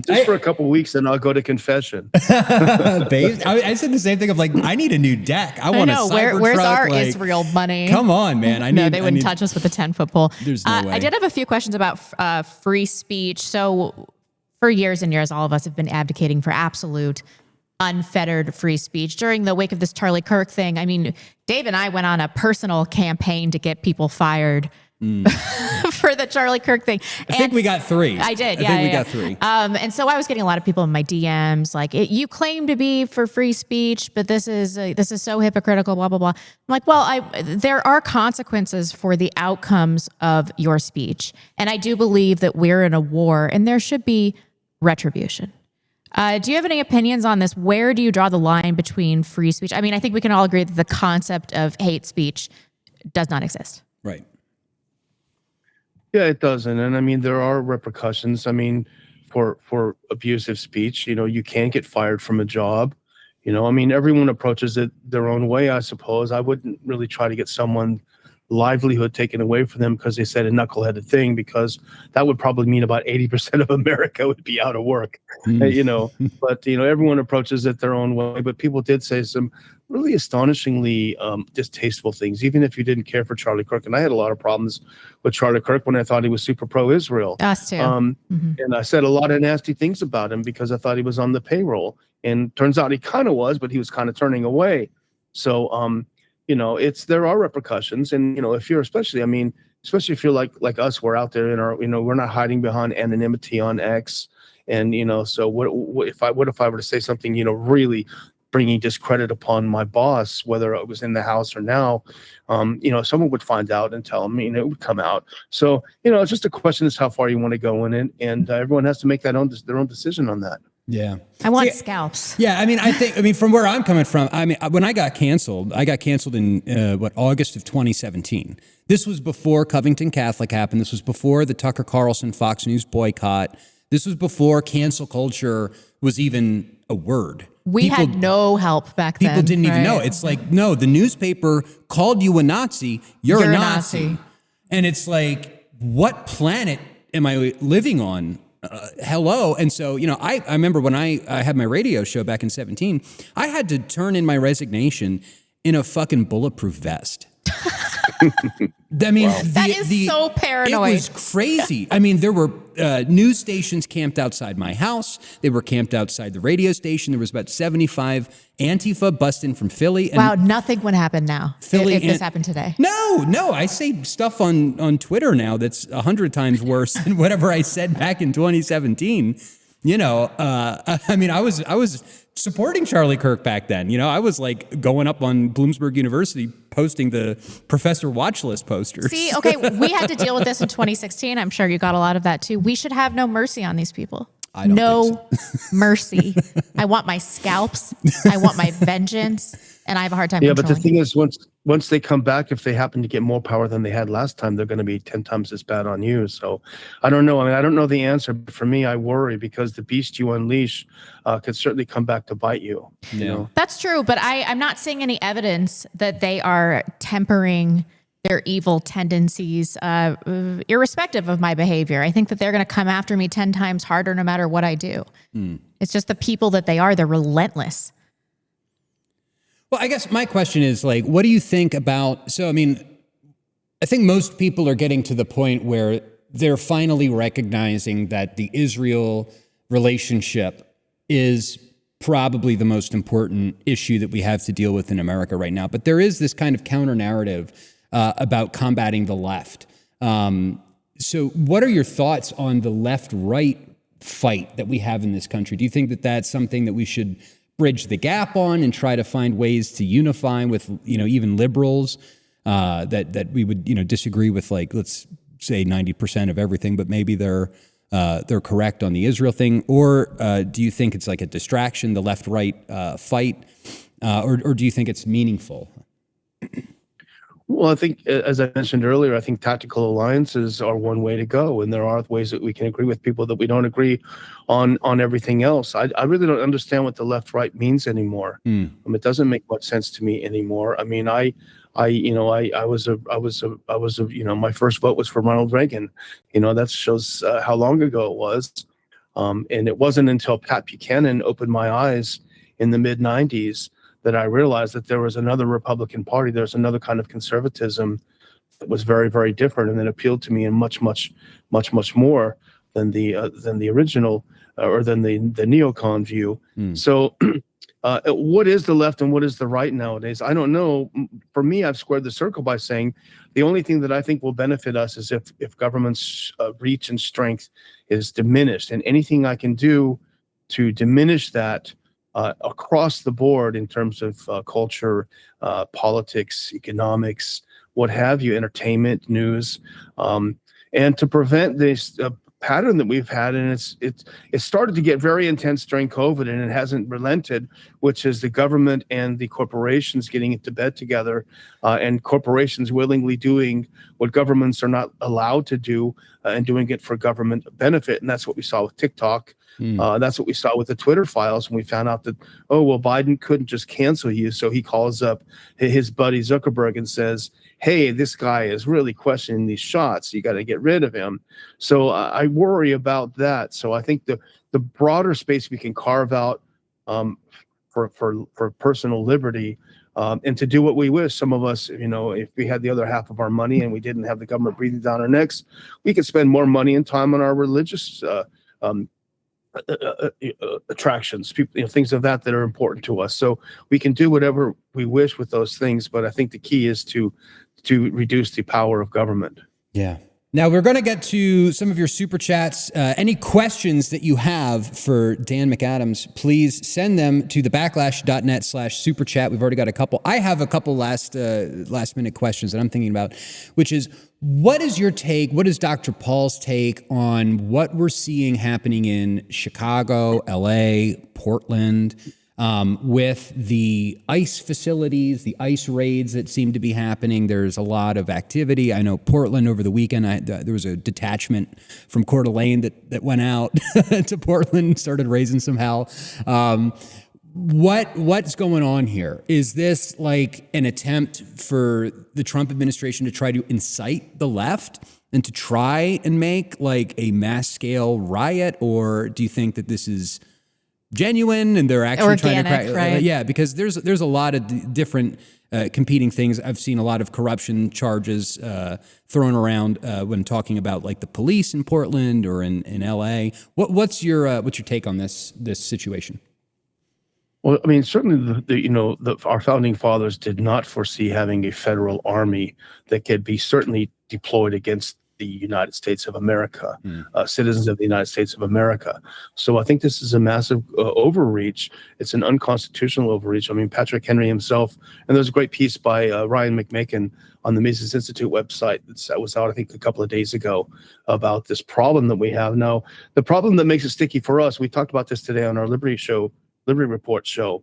Just for a couple of weeks, and I'll go to confession.
Babe, I said the same thing of like, I need a new deck. I want a Cybertruck.
Where's our
like,
Israel money?
Come on, man.
They wouldn't touch us with a 10-foot pole.
There's no way.
I did have a few questions about free speech. So for years and years, all of us have been advocating for absolute unfettered free speech. During the wake of this Charlie Kirk thing, I mean, Dave and I went on a personal campaign to get people fired for the Charlie Kirk thing.
I think we got 3.
I did.
I think we got 3.
And so I was getting a lot of people in my DMs like, you claim to be for free speech, but this is so hypocritical, blah, blah, blah. I'm like, well, there are consequences for the outcomes of your speech. And I do believe that we're in a war and there should be retribution. Do you have any opinions on this? Where do you draw the line between free speech? I mean, I think we can all agree that the concept of hate speech does not exist.
Right.
Yeah, it doesn't. And I mean, there are repercussions. I mean, for abusive speech, you know, you can't get fired from a job. You know, I mean, everyone approaches it their own way, I suppose. I wouldn't really try to get someone livelihood taken away from them because they said a knuckleheaded thing, because that would probably mean about 80% of America would be out of work, you know. But, you know, everyone approaches it their own way. But people did say some really astonishingly distasteful things, even if you didn't care for Charlie Kirk. And I had a lot of problems with Charlie Kirk when I thought he was super pro-Israel.
Us too.
And I said a lot of nasty things about him because I thought he was on the payroll. And turns out he kind of was, but he was kind of turning away. So, you know, there are repercussions. And, you know, if you're especially if you're like us, we're out there in our, you know, we're not hiding behind anonymity on X. And, you know, so what if I were to say something, you know, really bringing discredit upon my boss, whether it was in the house or now, you know, someone would find out and tell me, and it would come out. So, you know, it's just a question is how far you want to go in it. And everyone has to make their own decision on that.
Yeah.
I want scalps.
Yeah. I mean, from where I'm coming from, I mean, when I got canceled in August of 2017. This was before Covington Catholic happened. This was before the Tucker Carlson Fox News boycott. This was before cancel culture was even a word.
We had no help back then.
People didn't even know. It's like, no, the newspaper called you a Nazi. You're a Nazi. And it's like, what planet am I living on? Hello. And so, you know, I remember when I had my radio show back in 2017, I had to turn in my resignation in a fucking bulletproof vest. I mean,
that is so paranoid.
It was crazy. I mean, there were news stations camped outside my house. They were camped outside the radio station. There was about 75 Antifa bust in from Philly. And
wow, nothing would happen now if this happened today.
No, I say stuff on Twitter now that's 100 times worse than whatever I said back in 2017. You know, I mean, I was supporting Charlie Kirk back then. You know, I was like going up on Bloomsburg University posting the Professor Watchlist posters.
See, okay, we had to deal with this in 2016. I'm sure you got a lot of that too. We should have no mercy on these people.
I don't think so.
Mercy. I want my scalps. I want my vengeance. And I have a hard time controlling.
But the thing is, once they come back, if they happen to get more power than they had last time, they're going to be 10 times as bad on you. So I don't know. I mean, I don't know the answer. But for me, I worry because the beast you unleash could certainly come back to bite you.
Yeah.
You know?
That's true. But I'm not seeing any evidence that they are tempering their evil tendencies, irrespective of my behavior. I think that they're going to come after me 10 times harder no matter what I do. It's just the people that they are. They're relentless.
Well, I guess my question is like, what do you think about, so, I mean, I think most people are getting to the point where they're finally recognizing that the Israel relationship is probably the most important issue that we have to deal with in America right now. But there is this kind of counter narrative about combating the left. So what are your thoughts on the left-right fight that we have in this country? Do you think that that's something that we should bridge the gap on and try to find ways to unify with, you know, even liberals that we would, you know, disagree with, like, let's say 90% of everything, but maybe they're correct on the Israel thing? Or do you think it's like a distraction, the left-right fight, or do you think it's meaningful?
Well, I think, as I mentioned earlier, I think tactical alliances are one way to go, and there are ways that we can agree with people that we don't agree on everything else. I really don't understand what the left-right means anymore. It doesn't make much sense to me anymore. I mean, my first vote was for Ronald Reagan. That shows how long ago it was. And it wasn't until Pat Buchanan opened my eyes in the mid '90s that I realized that there was another Republican Party. There's another kind of conservatism that was very, very different, and that appealed to me in much more than the original or than the neocon view. So, what is the left and what is the right nowadays? I don't know. For me, I've squared the circle by saying the only thing that I think will benefit us is if government's reach and strength is diminished, and anything I can do to diminish that across the board in terms of culture, politics, economics, what have you, entertainment, news, and to prevent this pattern that we've had, and it started to get very intense during COVID, and it hasn't relented, which is the government and the corporations getting into bed together, and corporations willingly doing what governments are not allowed to do, and doing it for government benefit. And that's what we saw with TikTok. That's what we saw with the Twitter files when we found out that, oh, well, Biden couldn't just cancel you. So he calls up his buddy Zuckerberg and says, hey, this guy is really questioning these shots. You got to get rid of him. So I worry about that. So I think the broader space we can carve out for personal liberty and to do what we wish. Some of us, if we had the other half of our money and we didn't have the government breathing down our necks, we could spend more money and time on our religious attractions, people, things of that are important to us. So we can do whatever we wish with those things, but I think the key is to reduce the power of government.
Yeah. Now we're going to get to some of your super chats. Any questions that you have for Dan McAdams, please send them to thebacklash.net/super chat. We've already got a couple. I have a couple last minute questions that I'm thinking about, which is, what is your take? What is Dr. Paul's take on what we're seeing happening in Chicago, LA, Portland, with the ICE facilities, the ICE raids that seem to be happening? There's a lot of activity. I know Portland over the weekend, there was a detachment from Coeur d'Alene that went out to Portland and started raising some hell. What's going on here? Is this like an attempt for the Trump administration to try to incite the left and to try and make like a mass scale riot? Or do you think that this is genuine and they're actually trying to crack?
Right?
Yeah, because there's a lot of different competing things. I've seen a lot of corruption charges thrown around when talking about like the police in Portland or in LA. What's your take on this situation?
Well, I mean, certainly our founding fathers did not foresee having a federal army that could be certainly deployed against the United States of America, citizens of the United States of America. So I think this is a massive overreach. It's an unconstitutional overreach. I mean, Patrick Henry himself, and there's a great piece by Ryan McMakin on the Mises Institute website that was out, I think, a couple of days ago about this problem that we have now. The problem that makes it sticky for us, we talked about this today on our Liberty Report show,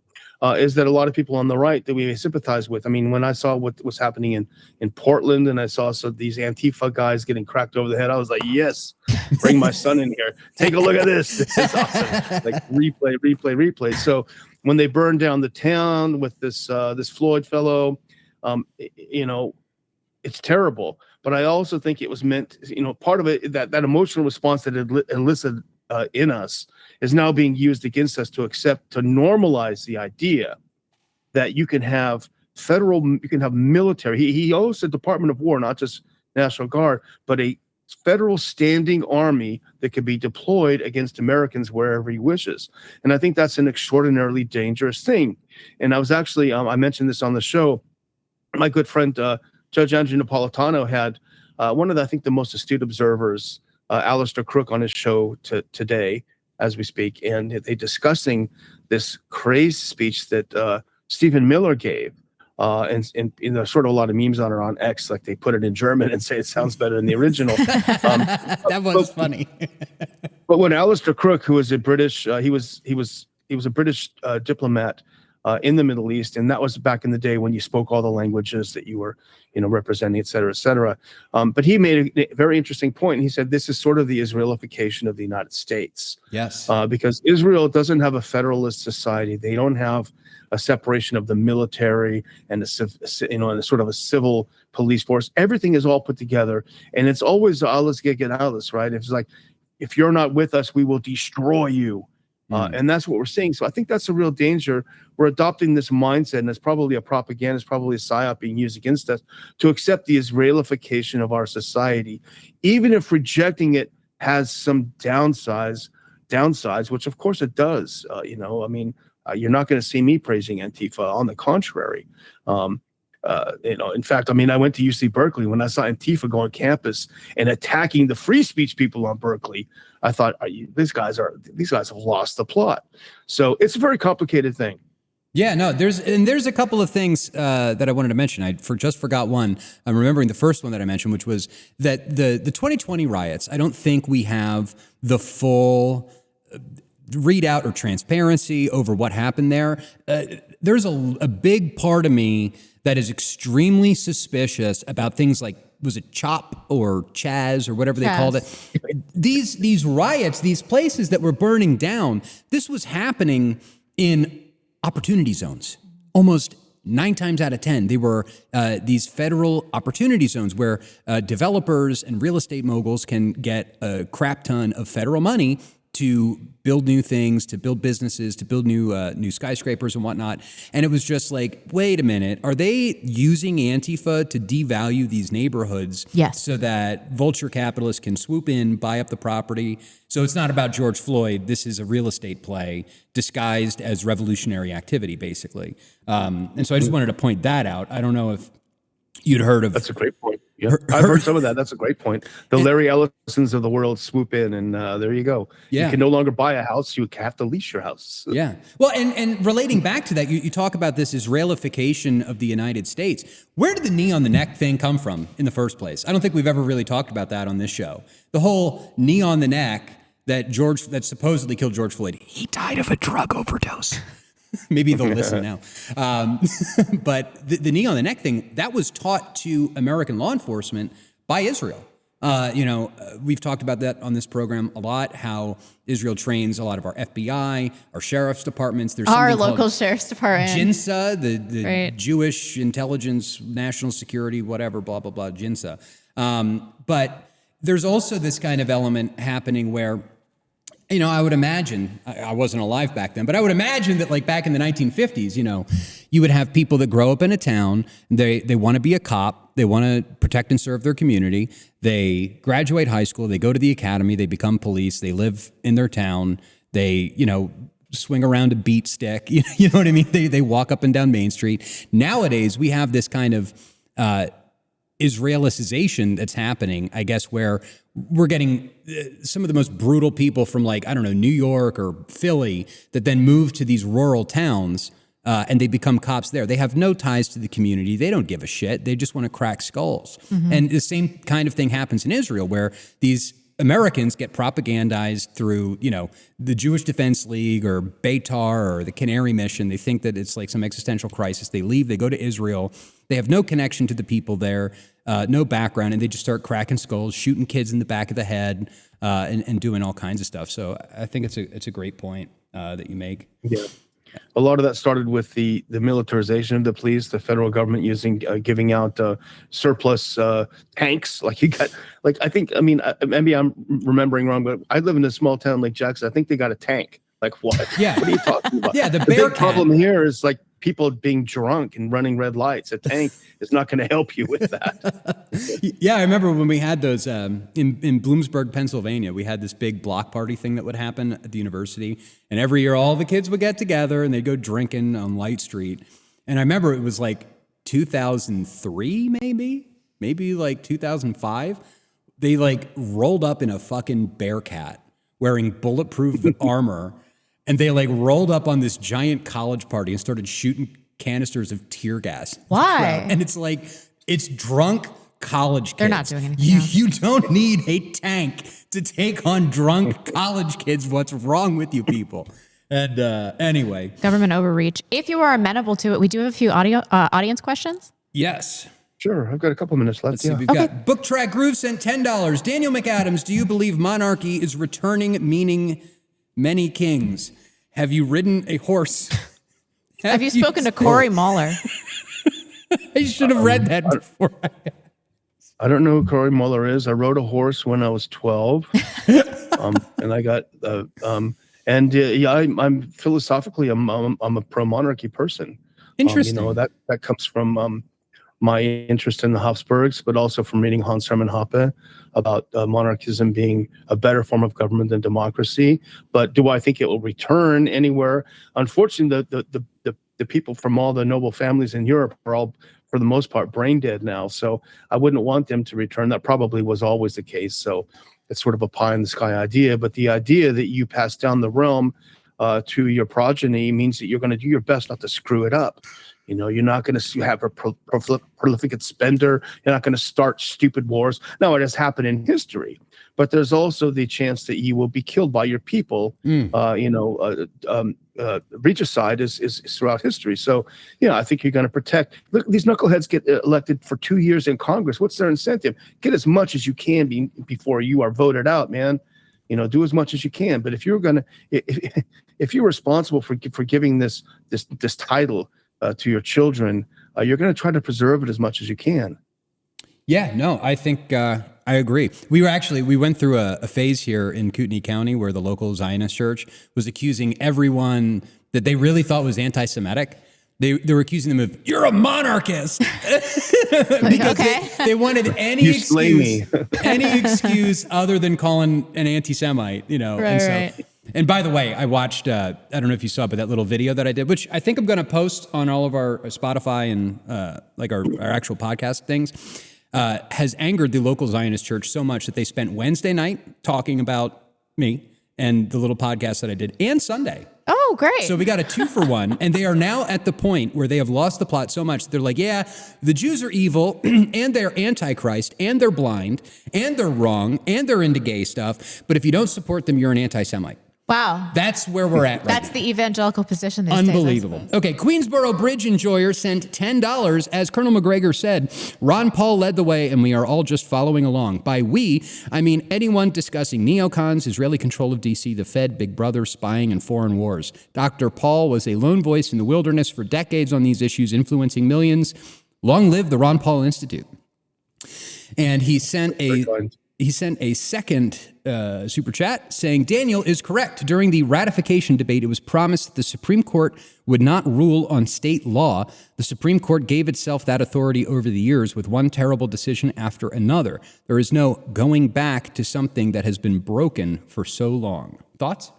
is that a lot of people on the right that we sympathize with. I mean, when I saw what was happening in Portland, and I saw these Antifa guys getting cracked over the head, I was like, yes, bring my son in here. Take a look at this. This is awesome. Like replay. So when they burned down the town with this Floyd fellow, it's terrible. But I also think it was meant, part of it, that emotional response that it elicited in us is now being used against us to normalize the idea that you can have military. He also said Department of War, not just National Guard, but a federal standing army that could be deployed against Americans wherever he wishes. And I think that's an extraordinarily dangerous thing. And I was actually, I mentioned this on the show, my good friend, Judge Andrew Napolitano had one of the, I think, the most astute observers, Alistair Crook, on his show today as we speak, and they discussing this crazy speech that Stephen Miller gave, and sort of a lot of memes on X, like they put it in German and say it sounds better than the original.
That was funny.
But when Alistair Crook, who was a British, he was a British diplomat in the Middle East, and that was back in the day when you spoke all the languages that you were, representing, et cetera, et cetera. But he made a very interesting point. He said this is sort of the Israelification of the United States.
Yes.
Because Israel doesn't have a federalist society. They don't have a separation of the military and and sort of a civil police force. Everything is all put together, and it's always alles gegen alles, right? It's like, if you're not with us, we will destroy you. And that's what we're seeing. So I think that's a real danger. We're adopting this mindset, and it's probably a propaganda, it's probably a psyop being used against us, to accept the Israelification of our society, even if rejecting it has some downsides, which of course it does. You're not going to see me praising Antifa. On the contrary. In fact, I went to UC Berkeley. When I saw Antifa go on campus and attacking the free speech people on Berkeley, I thought, these guys have lost the plot. So it's a very complicated thing.
Yeah, no, there's a couple of things that I wanted to mention. I just forgot one. I'm remembering the first one that I mentioned, which was that the 2020 riots, I don't think we have the full readout or transparency over what happened there. There's a big part of me that is extremely suspicious about things like, was it CHOP or Chaz or whatever they called it? These riots, these places that were burning down, this was happening in opportunity zones. Almost 9 times out of 10, they were these federal opportunity zones where developers and real estate moguls can get a crap ton of federal money to build new things, to build businesses, to build new skyscrapers and whatnot. And it was just like, wait a minute, are they using Antifa to devalue these neighborhoods?
Yes.
So that vulture capitalists can swoop in, buy up the property? So it's not about George Floyd. This is a real estate play disguised as revolutionary activity, basically. And so I just wanted to point that out. I don't know if you'd heard of...
That's a great point. Yeah, I've heard some of that. That's a great point. The Larry Ellisons of the world swoop in, and there you go.
Yeah.
You can no longer buy a house. You have to lease your house.
Yeah. Well, and relating back to that, you talk about this Israelification of the United States. Where did the knee on the neck thing come from in the first place? I don't think we've ever really talked about that on this show. The whole knee on the neck that supposedly killed George Floyd. He died of a drug overdose. Maybe they'll listen now. But the knee on the neck thing, that was taught to American law enforcement by Israel. We've talked about that on this program a lot, how Israel trains a lot of our FBI, our sheriff's departments. There's
our local sheriff's department.
JINSA, the
right.
Jewish Intelligence, National Security, whatever, blah, blah, blah, JINSA. But there's also this kind of element happening where, I would imagine, I wasn't alive back then, but I would imagine that like back in the 1950s, you would have people that grow up in a town, they want to be a cop, they want to protect and serve their community, they graduate high school, they go to the academy, they become police, they live in their town, they, swing around a beat stick, you know what I mean? They walk up and down Main Street. Nowadays, we have this kind of Israelicization that's happening, I guess, where we're getting some of the most brutal people from New York or Philly that then move to these rural towns and they become cops there. They have no ties to the community. They don't give a shit. They just want to crack skulls. Mm-hmm. And the same kind of thing happens in Israel where these Americans get propagandized through, the Jewish Defense League or Beitar or the Canary Mission. They think that it's like some existential crisis. They leave, they go to Israel. They have no connection to the people there, no background, and they just start cracking skulls, shooting kids in the back of the head, and doing all kinds of stuff. So I think it's a great point that you make. Yeah.
A lot of that started with the militarization of the police, the federal government giving out surplus tanks. Maybe I'm remembering wrong, but I live in a small town like Jackson. I think they got a tank. Like what?
Yeah.
What are you talking about?
Yeah, the
big problem here is like people being drunk and running red lights. A tank is not going to help you with that.
Yeah, I remember when we had those in Bloomsburg, Pennsylvania, we had this big block party thing that would happen at the university. And every year all the kids would get together and they'd go drinking on Light Street. And I remember it was like 2003, maybe like 2005. They like rolled up in a fucking Bearcat wearing bulletproof armor. And they like rolled up on this giant college party and started shooting canisters of tear gas.
Why?
And it's like, it's drunk college kids.
They're not doing anything.
You don't need a tank to take on drunk college kids. What's wrong with you people? And anyway.
Government overreach. If you are amenable to it, we do have a few audience questions.
Yes.
Sure. I've got a couple minutes left.
Let's see. We've got Book Track Groove sent $10. Daniel McAdams, do you believe monarchy is returning, meaning many kings? Have you ridden a horse?
Have you spoken to Corey Mueller?
I should have read that before.
I don't know who Corey Mueller is. I rode a horse when I was 12. And I got, I'm philosophically, I'm a pro-monarchy person.
Interesting.
That comes from my interest in the Habsburgs, but also from reading Hans Hermann Hoppe about monarchism being a better form of government than democracy. But do I think it will return anywhere? Unfortunately, the people from all the noble families in Europe are all, for the most part, brain dead now. So I wouldn't want them to return. That probably was always the case. So it's sort of a pie in the sky idea. But the idea that you pass down the realm to your progeny means that you're going to do your best not to screw it up. You're not going to have a prolific spender. You're not going to start stupid wars. Now, it has happened in history, but there's also the chance that you will be killed by your people. Regicide is throughout history. So, I think you're going to protect. Look, these knuckleheads get elected for 2 years in Congress. What's their incentive? Get as much as you can before you are voted out, man. Do as much as you can. But if you're going to, if you're responsible for giving this title to your children, you're going to try to preserve it as much as you can.
Yeah, no, I think I agree. We went through a phase here in Kootenai County where the local Zionist church was accusing everyone that they really thought was anti-Semitic. They were accusing them of, you're a monarchist. Because they wanted any excuse other than calling an anti-Semite,
Right.
And by the way, I watched, I don't know if you saw, but that little video that I did, which I think I'm going to post on all of our Spotify and our actual podcast things, has angered the local Zionist church so much that they spent Wednesday night talking about me and the little podcast that I did, and Sunday.
Oh, great.
So we got a 2-for-1, and they are now at the point where they have lost the plot so much. They're like, yeah, the Jews are evil, and they're antichrist, and they're blind, and they're wrong, and they're into gay stuff. But if you don't support them, you're an anti-Semite.
Wow.
That's where we're at right
That's
now.
the evangelical position these
Unbelievable.
days.
Okay, Queensboro Bridge Enjoyer sent $10. As Colonel McGregor said, Ron Paul led the way, and we are all just following along. By we, I mean anyone discussing neocons, Israeli control of D.C., the Fed, Big Brother, spying, and foreign wars. Dr. Paul was a lone voice in the wilderness for decades on these issues, influencing millions. Long live the Ron Paul Institute. And he sent a second super chat saying, Daniel is correct. During the ratification debate, it was promised that the Supreme Court would not rule on state law. The Supreme Court gave itself that authority over the years with one terrible decision after another. There is no going back to something that has been broken for so long. Thoughts?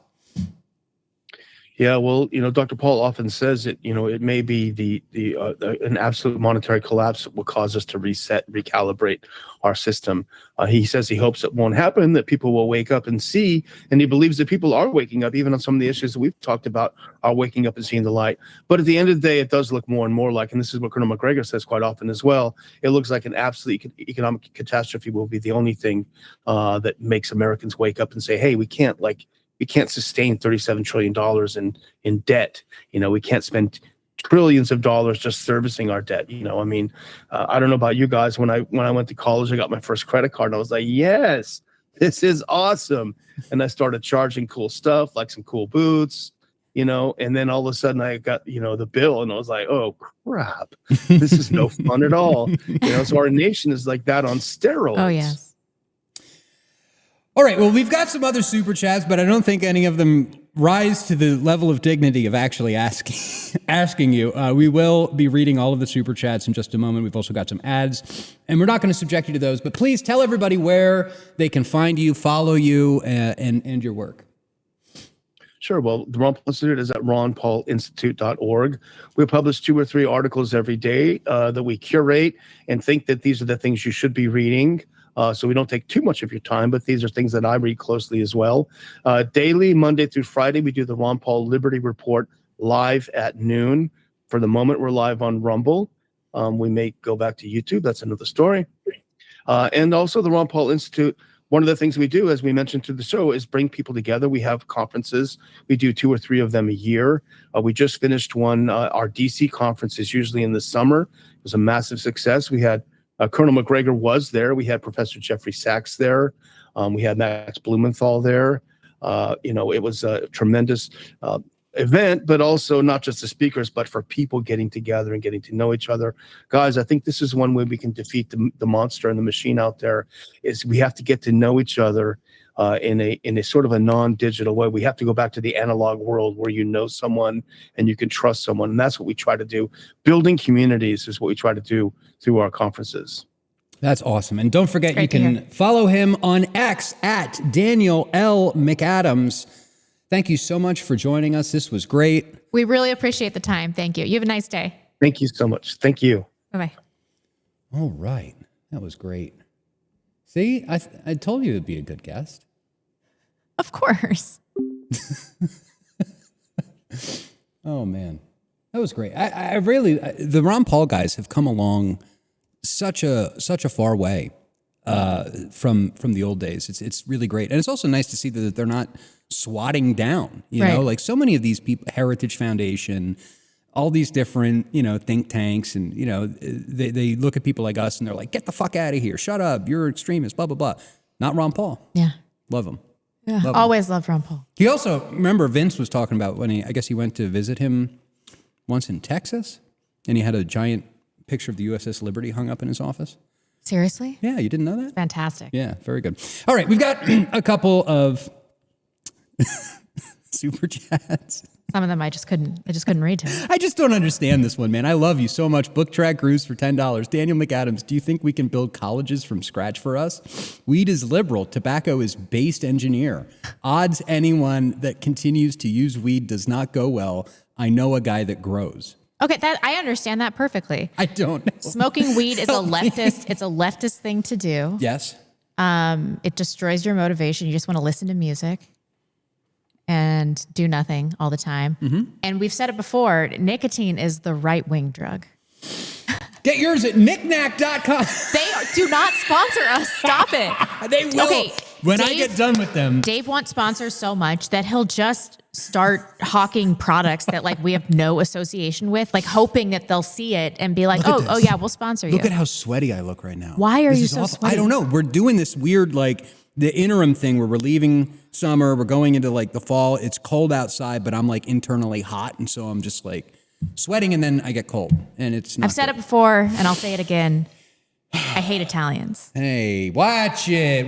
Yeah, well, Dr. Paul often says that, it may be an absolute monetary collapse that will cause us to reset, recalibrate our system. He says he hopes it won't happen, that people will wake up and see, and he believes that people are waking up, even on some of the issues that we've talked about, are waking up and seeing the light. But at the end of the day, it does look more and more like, and this is what Colonel McGregor says quite often as well, it looks like an absolute economic catastrophe will be the only thing that makes Americans wake up and say, hey, we can't sustain $37 trillion in debt. We can't spend trillions of dollars just servicing our debt. I don't know about you guys. When I went to college, I got my first credit card and I was like, yes, this is awesome. And I started charging cool stuff, like some cool boots, and then all of a sudden I got, the bill and I was like, oh crap, this is no fun at all. So our nation is like that on steroids.
Oh, yes.
All right, well, we've got some other super chats, but I don't think any of them rise to the level of dignity of actually asking you. We will be reading all of the super chats in just a moment. We've also got some ads, and we're not going to subject you to those, but please tell everybody where they can find you, follow you, and your work.
Sure. Well, the Ron Paul Institute is at ronpaulinstitute.org. We publish 2 or 3 articles every day that we curate and think that these are the things you should be reading. So we don't take too much of your time, but these are things that I read closely as well. Daily, Monday through Friday, we do the Ron Paul Liberty Report live at noon. For the moment, we're live on Rumble. We may go back to YouTube. That's another story. And also the Ron Paul Institute one of the things we do, as we mentioned to the show, is bring people together. We have conferences. We do 2 or 3 of them a year. We just finished one. Our DC conference is usually in the summer. It was a massive success. We had Colonel McGregor was there. We had Professor Jeffrey Sachs there. We had Max Blumenthal there. It was a tremendous event, but also not just the speakers, but for people getting together and getting to know each other. Guys, I think this is one way we can defeat the monster and the machine out there, is we have to get to know each other in a sort of a non-digital way. We have to go back to the analog world where you know someone and you can trust someone. And that's what we try to do. Building communities is what we try to do through our conferences.
That's awesome. And don't forget, you can follow him on X at Daniel L. McAdams. Thank you so much for joining us. This was great.
We really appreciate the time. Thank you. You have a nice day.
Thank you so much. Thank you.
Bye-bye.
All right. That was great. See, I told you it'd be a good guest.
Of course.
Oh, man. That was great. I really, the Ron Paul guys have come along such a far way from the old days. It's really great. And it's also nice to see that they're not swatting down, you know, like so many of these people, Heritage Foundation, all these different, think tanks, and, they look at people like us and they're like, get the fuck out of here. Shut up. You're extremists, blah, blah, blah. Not Ron Paul.
Yeah.
Love him.
Yeah. Always loved Ron Paul.
He also, remember Vince was talking about when I guess he went to visit him once in Texas, and he had a giant picture of the USS Liberty hung up in his office.
Seriously?
Yeah, you didn't know that?
Fantastic.
Yeah, very good. All right, we've got a couple of super chats.
Some of them I just couldn't read to him.
I just don't understand this one, man. I love you so much. Book Track Cruise for $10. Daniel McAdams, do you think we can build colleges from scratch for us? Weed is liberal. Tobacco is based engineer. Odds anyone that continues to use weed does not go well. I know a guy that grows.
Okay, I understand that perfectly.
I don't know.
Smoking weed is it's a leftist thing to do.
Yes.
It destroys your motivation. You just want to listen to music and do nothing all the time. Mm-hmm. And we've said it before, nicotine is the right-wing drug.
Get yours at knickknack.com.
They do not sponsor us. Stop it.
They will.
Okay,
when I get done with them.
Dave wants sponsors so much that he'll just start hawking products that like we have no association with, like hoping that they'll see it and be like, oh yeah, we'll sponsor you.
Look at how sweaty I look right now.
Why are you so sweaty?
I don't know. We're doing this weird, like the interim thing where we're leaving summer, we're going into like the fall. It's cold outside, but I'm like internally hot. And so I'm just like sweating, and then I get cold, and it's not
I've said it before, and I'll say it again. I hate Italians.
Hey, watch it.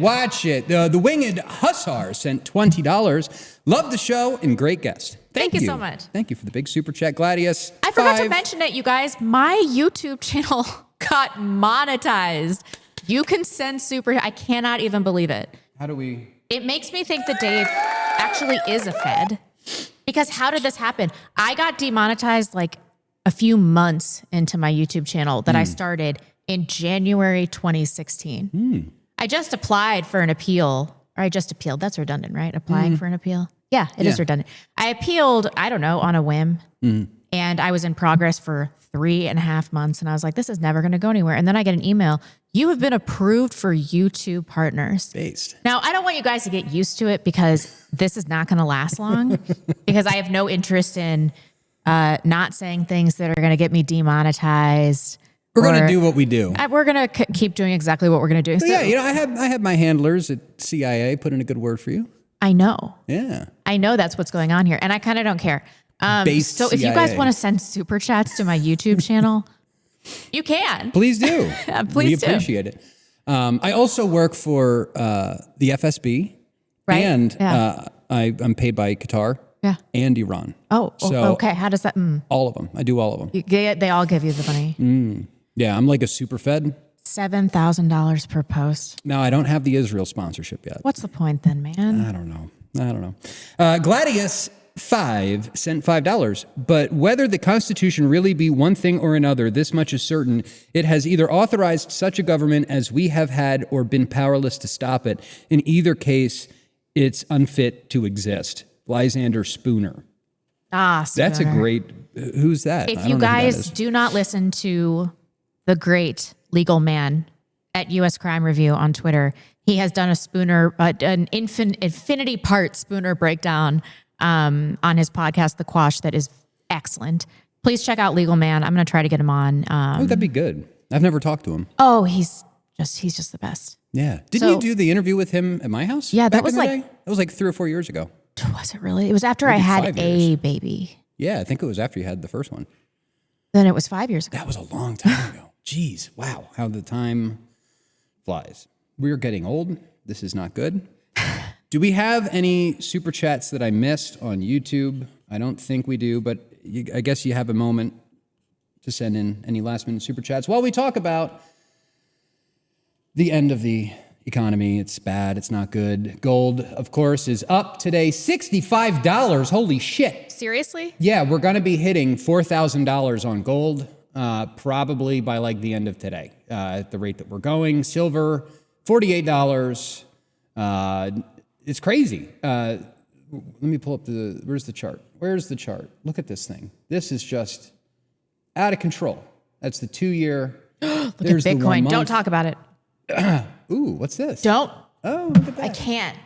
The Winged Hussar sent $20. Love the show and great guest.
Thank you so much.
Thank you for the big super chat, Gladius.
I forgot to mention it, you guys. My YouTube channel got monetized. You can send super. I cannot even believe it.
How do we?
It makes me think that Dave actually is a Fed. Because how did this happen? I got demonetized like a few months into my YouTube channel that I started in January 2016. I just applied for an appeal, or I just appealed. That's redundant, right? Applying for an appeal. Yeah, it is redundant. I appealed, I don't know, on a whim. And I was in progress for 3.5 months. And I was like, this is never going to go anywhere. And then I get an email. You have been approved for YouTube partners.
Based.
Now, I don't want you guys to get used to it because this is not going to last long because I have no interest in not saying things that are going to get me demonetized.
We're going to do what we do.
We're going to keep doing exactly what we're going to do.
So, yeah, I have my handlers at CIA put in a good word for you.
I know.
Yeah.
I know that's what's going on here. And I kind of don't care. So if you guys want to send super chats to my YouTube channel, you can.
Please do.
Please
do. We appreciate it. I also work for the FSB.
Right.
And I'm paid by Qatar and Iran.
Oh, okay. How does that?
All of them. I do all of them.
They all give you the money.
Yeah, I'm like a super fed.
$7,000 per post.
No, I don't have the Israel sponsorship yet.
What's the point then, man?
I don't know. Gladius 5 sent $5. But whether the Constitution really be one thing or another, this much is certain. It has either authorized such a government as we have had or been powerless to stop it. In either case, it's unfit to exist. Lysander Spooner.
Spooner.
That's a great... Who's that?
If you guys do not listen to the great legal man at U.S. Crime Review on Twitter, He has done a Spooner, an infinity part Spooner breakdown on his podcast, The Quash, that is excellent. Please check out Legal Man. I'm going to try to get him on.
Oh, that'd be good. I've never talked to him.
Oh, he's just the best.
Yeah. Didn't you do the interview with him at my house?
Yeah, that
back
was
in the
like
day? That was like 3 or 4 years ago.
Was it really? It was after
Maybe
I had
5
a
years.
baby.
Yeah, I think it was after you had the first one.
Then it was 5 years ago.
That was a long time ago. Jeez, wow, how the time flies. We're getting old. This is not good. Do we have any super chats that I missed on YouTube? I don't think we do, but I guess you have a moment to send in any last minute super chats while we talk about the end of the economy. It's bad. It's not good. Gold, of course, is up today, $65. Holy shit.
Seriously?
Yeah, we're going to be hitting $4,000 on gold probably by like the end of today at the rate that we're going. Silver, $48. It's crazy. Let me pull up where's the chart? Where's the chart? Look at this thing. This is just out of control. That's the 2-year.
Look at Bitcoin. Don't talk about it.
Ooh, what's this?
Don't.
Oh, look at that.
I can't.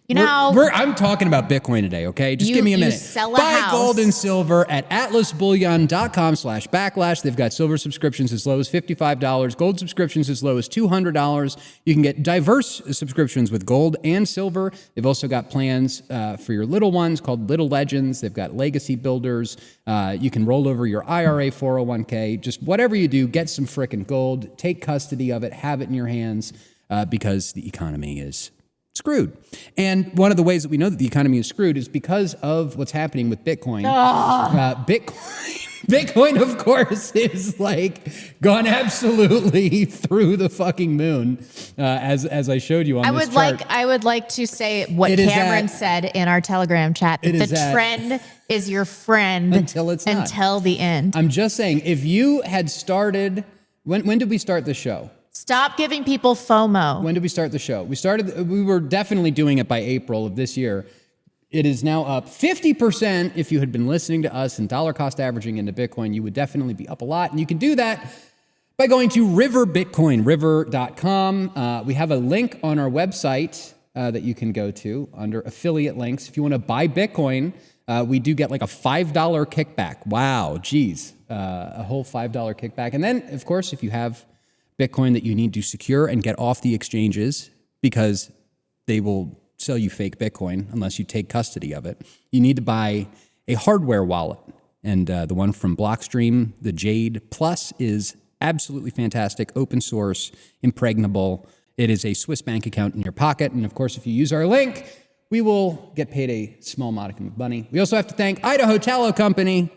You know,
I'm talking about Bitcoin today, okay? Just give me a minute.
Sell a
Buy
house.
gold and silver at atlasbullion.com/backlash. They've got silver subscriptions as low as $55, gold subscriptions as low as $200. You can get diverse subscriptions with gold and silver. They've also got plans for your little ones called Little Legends. They've got legacy builders. You can roll over your IRA 401k. Just whatever you do, get some frickin' gold. Take custody of it. Have it in your hands because the economy is screwed. And one of the ways that we know that the economy is screwed is because of what's happening with Bitcoin. Bitcoin, of course, is like gone absolutely through the fucking moon, as I showed you on this chart.
I would like to say what Cameron said in our Telegram chat. That the trend is your friend
until it's not.
Until the end.
I'm just saying, if you had started, when did we start the show?
Stop giving people FOMO.
When did we start the show? We were definitely doing it by April of this year. It is now up 50%. If you had been listening to us and dollar cost averaging into Bitcoin, you would definitely be up a lot. And you can do that by going to river.com. We have a link on our website that you can go to under affiliate links. If you want to buy Bitcoin, we do get like a $5 kickback. Wow, geez, a whole $5 kickback. And then, of course, if you have Bitcoin that you need to secure and get off the exchanges because they will sell you fake Bitcoin unless you take custody of it, you need to buy a hardware wallet. And the one from Blockstream, the Jade Plus, is absolutely fantastic, open source, impregnable. It is a Swiss bank account in your pocket. And of course, if you use our link, we will get paid a small modicum of money. We also have to thank Idaho Tallow Company.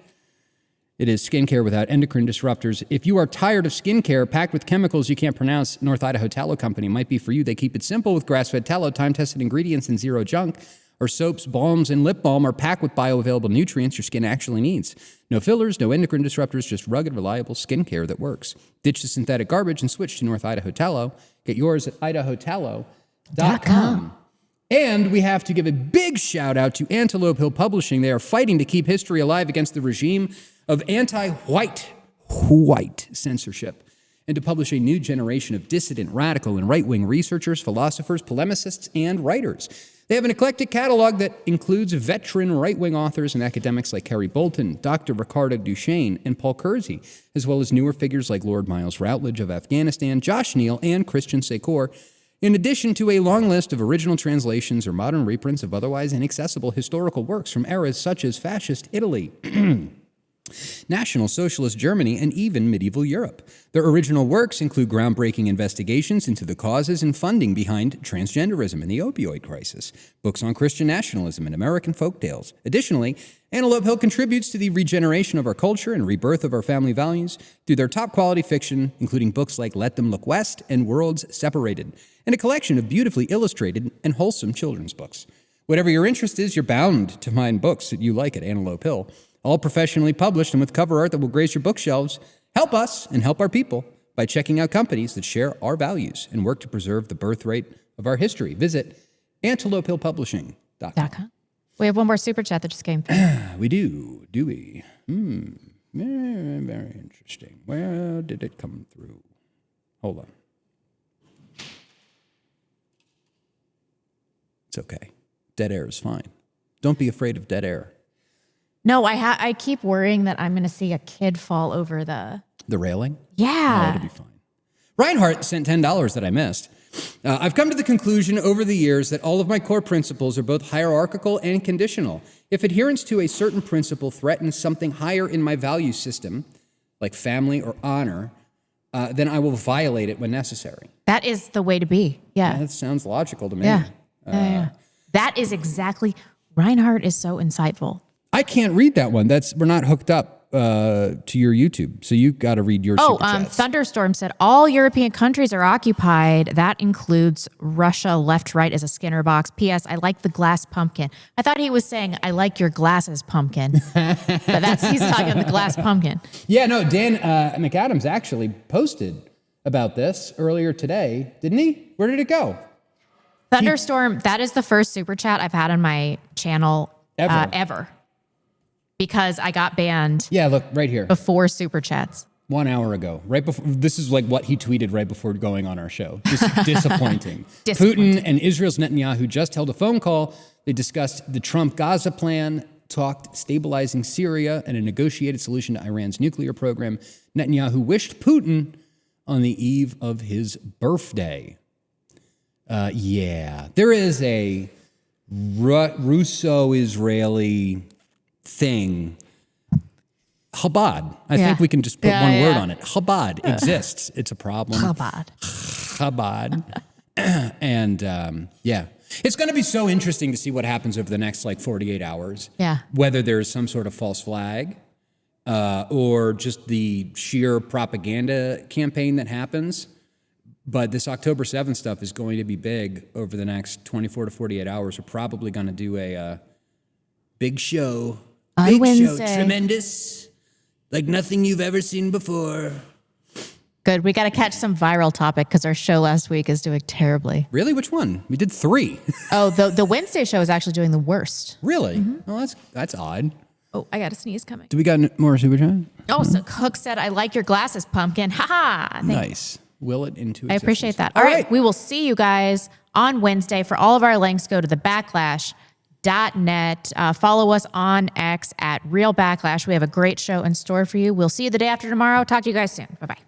It is skincare without endocrine disruptors. If you are tired of skincare packed with chemicals you can't pronounce, North Idaho Tallow Company might be for you. They keep it simple with grass-fed tallow, time-tested ingredients, and zero junk. Our soaps, balms, and lip balm are packed with bioavailable nutrients your skin actually needs. No fillers, no endocrine disruptors, just rugged, reliable skincare that works. Ditch the synthetic garbage and switch to North Idaho Tallow. Get yours at idahotallow.com. And we have to give a big shout out to Antelope Hill Publishing. They are fighting to keep history alive against the regime of anti-white censorship and to publish a new generation of dissident, radical, and right-wing researchers, philosophers, polemicists, and writers. They have an eclectic catalog that includes veteran right-wing authors and academics like Kerry Bolton, Dr. Ricardo Duchesne, and Paul Kersey, as well as newer figures like Lord Miles Routledge of Afghanistan, Josh Neal, and Christian Secor, in addition to a long list of original translations or modern reprints of otherwise inaccessible historical works from eras such as fascist Italy, National Socialist Germany, and even medieval Europe. Their original works include groundbreaking investigations into the causes and funding behind transgenderism and the opioid crisis, books on Christian nationalism and American folktales. Additionally, Antelope Hill contributes to the regeneration of our culture and rebirth of our family values through their top-quality fiction, including books like Let Them Look West and Worlds Separated, and a collection of beautifully illustrated and wholesome children's books. Whatever your interest is, you're bound to find books that you like at Antelope Hill, all professionally published and with cover art that will grace your bookshelves. Help us and help our people by checking out companies that share our values and work to preserve the birthright of our history. Visit antelopehillpublishing.com.
We have one more super chat that just came through.
We do we? Very interesting. Where did it come through? Hold on. It's okay. Dead air is fine. Don't be afraid of dead air.
No, I keep worrying that I'm going to see a kid fall over the
railing?
Yeah.
No, it'll be fine. Reinhardt sent $10 that I missed. I've come to the conclusion over the years that all of my core principles are both hierarchical and conditional. If adherence to a certain principle threatens something higher in my value system, like family or honor, then I will violate it when necessary.
That is the way to be. Yeah.
That sounds logical to me.
Yeah. Yeah. That is exactly. Reinhardt is so insightful.
I can't read that one. We're not hooked up to your YouTube, so you got to read your super chats.
Thunderstorm said all European countries are occupied. That includes Russia. Left, right is a Skinner box. P.S. I like the glass pumpkin. I thought he was saying I like your glasses, pumpkin, but he's talking about the glass pumpkin.
Yeah, no. Dan McAdams actually posted about this earlier today, didn't he? Where did it go?
Thunderstorm. That is the first super chat I've had on my channel ever. Because I got banned.
Yeah, look, right here.
Before super chats.
1 hour ago. Right before. This is like what he tweeted right before going on our show. Just disappointing. Putin and Israel's Netanyahu just held a phone call. They discussed the Trump Gaza plan, talked stabilizing Syria and a negotiated solution to Iran's nuclear program. Netanyahu wished Putin on the eve of his birthday. Yeah. There is a Russo-Israeli thing. Chabad. I think we can just put one word on it. Chabad exists. It's a problem. Chabad. And it's going to be so interesting to see what happens over the next 48 hours.
Yeah.
Whether there's some sort of false flag or just the sheer propaganda campaign that happens. But this October 7th stuff is going to be big over the next 24 to 48 hours. We're probably going to do a big show.
On Wednesday.
Show, tremendous, like nothing you've ever seen before.
Good. We got to catch some viral topic because our show last week is doing terribly.
Really? Which one? We did 3.
Oh, the Wednesday show is actually doing the worst.
Really? Mm-hmm. Well, that's odd.
Oh, I got a sneeze coming.
Do we got more super chat?
Oh, so Cook said, I like your glasses, pumpkin. Ha ha.
Nice. Will it into existence.
I appreciate that. All right. We will see you guys on Wednesday. For all of our links, go to the Backlash.net. Follow us on X at Real Backlash. We have a great show in store for you. We'll see you the day after tomorrow. Talk to you guys soon. Bye-bye.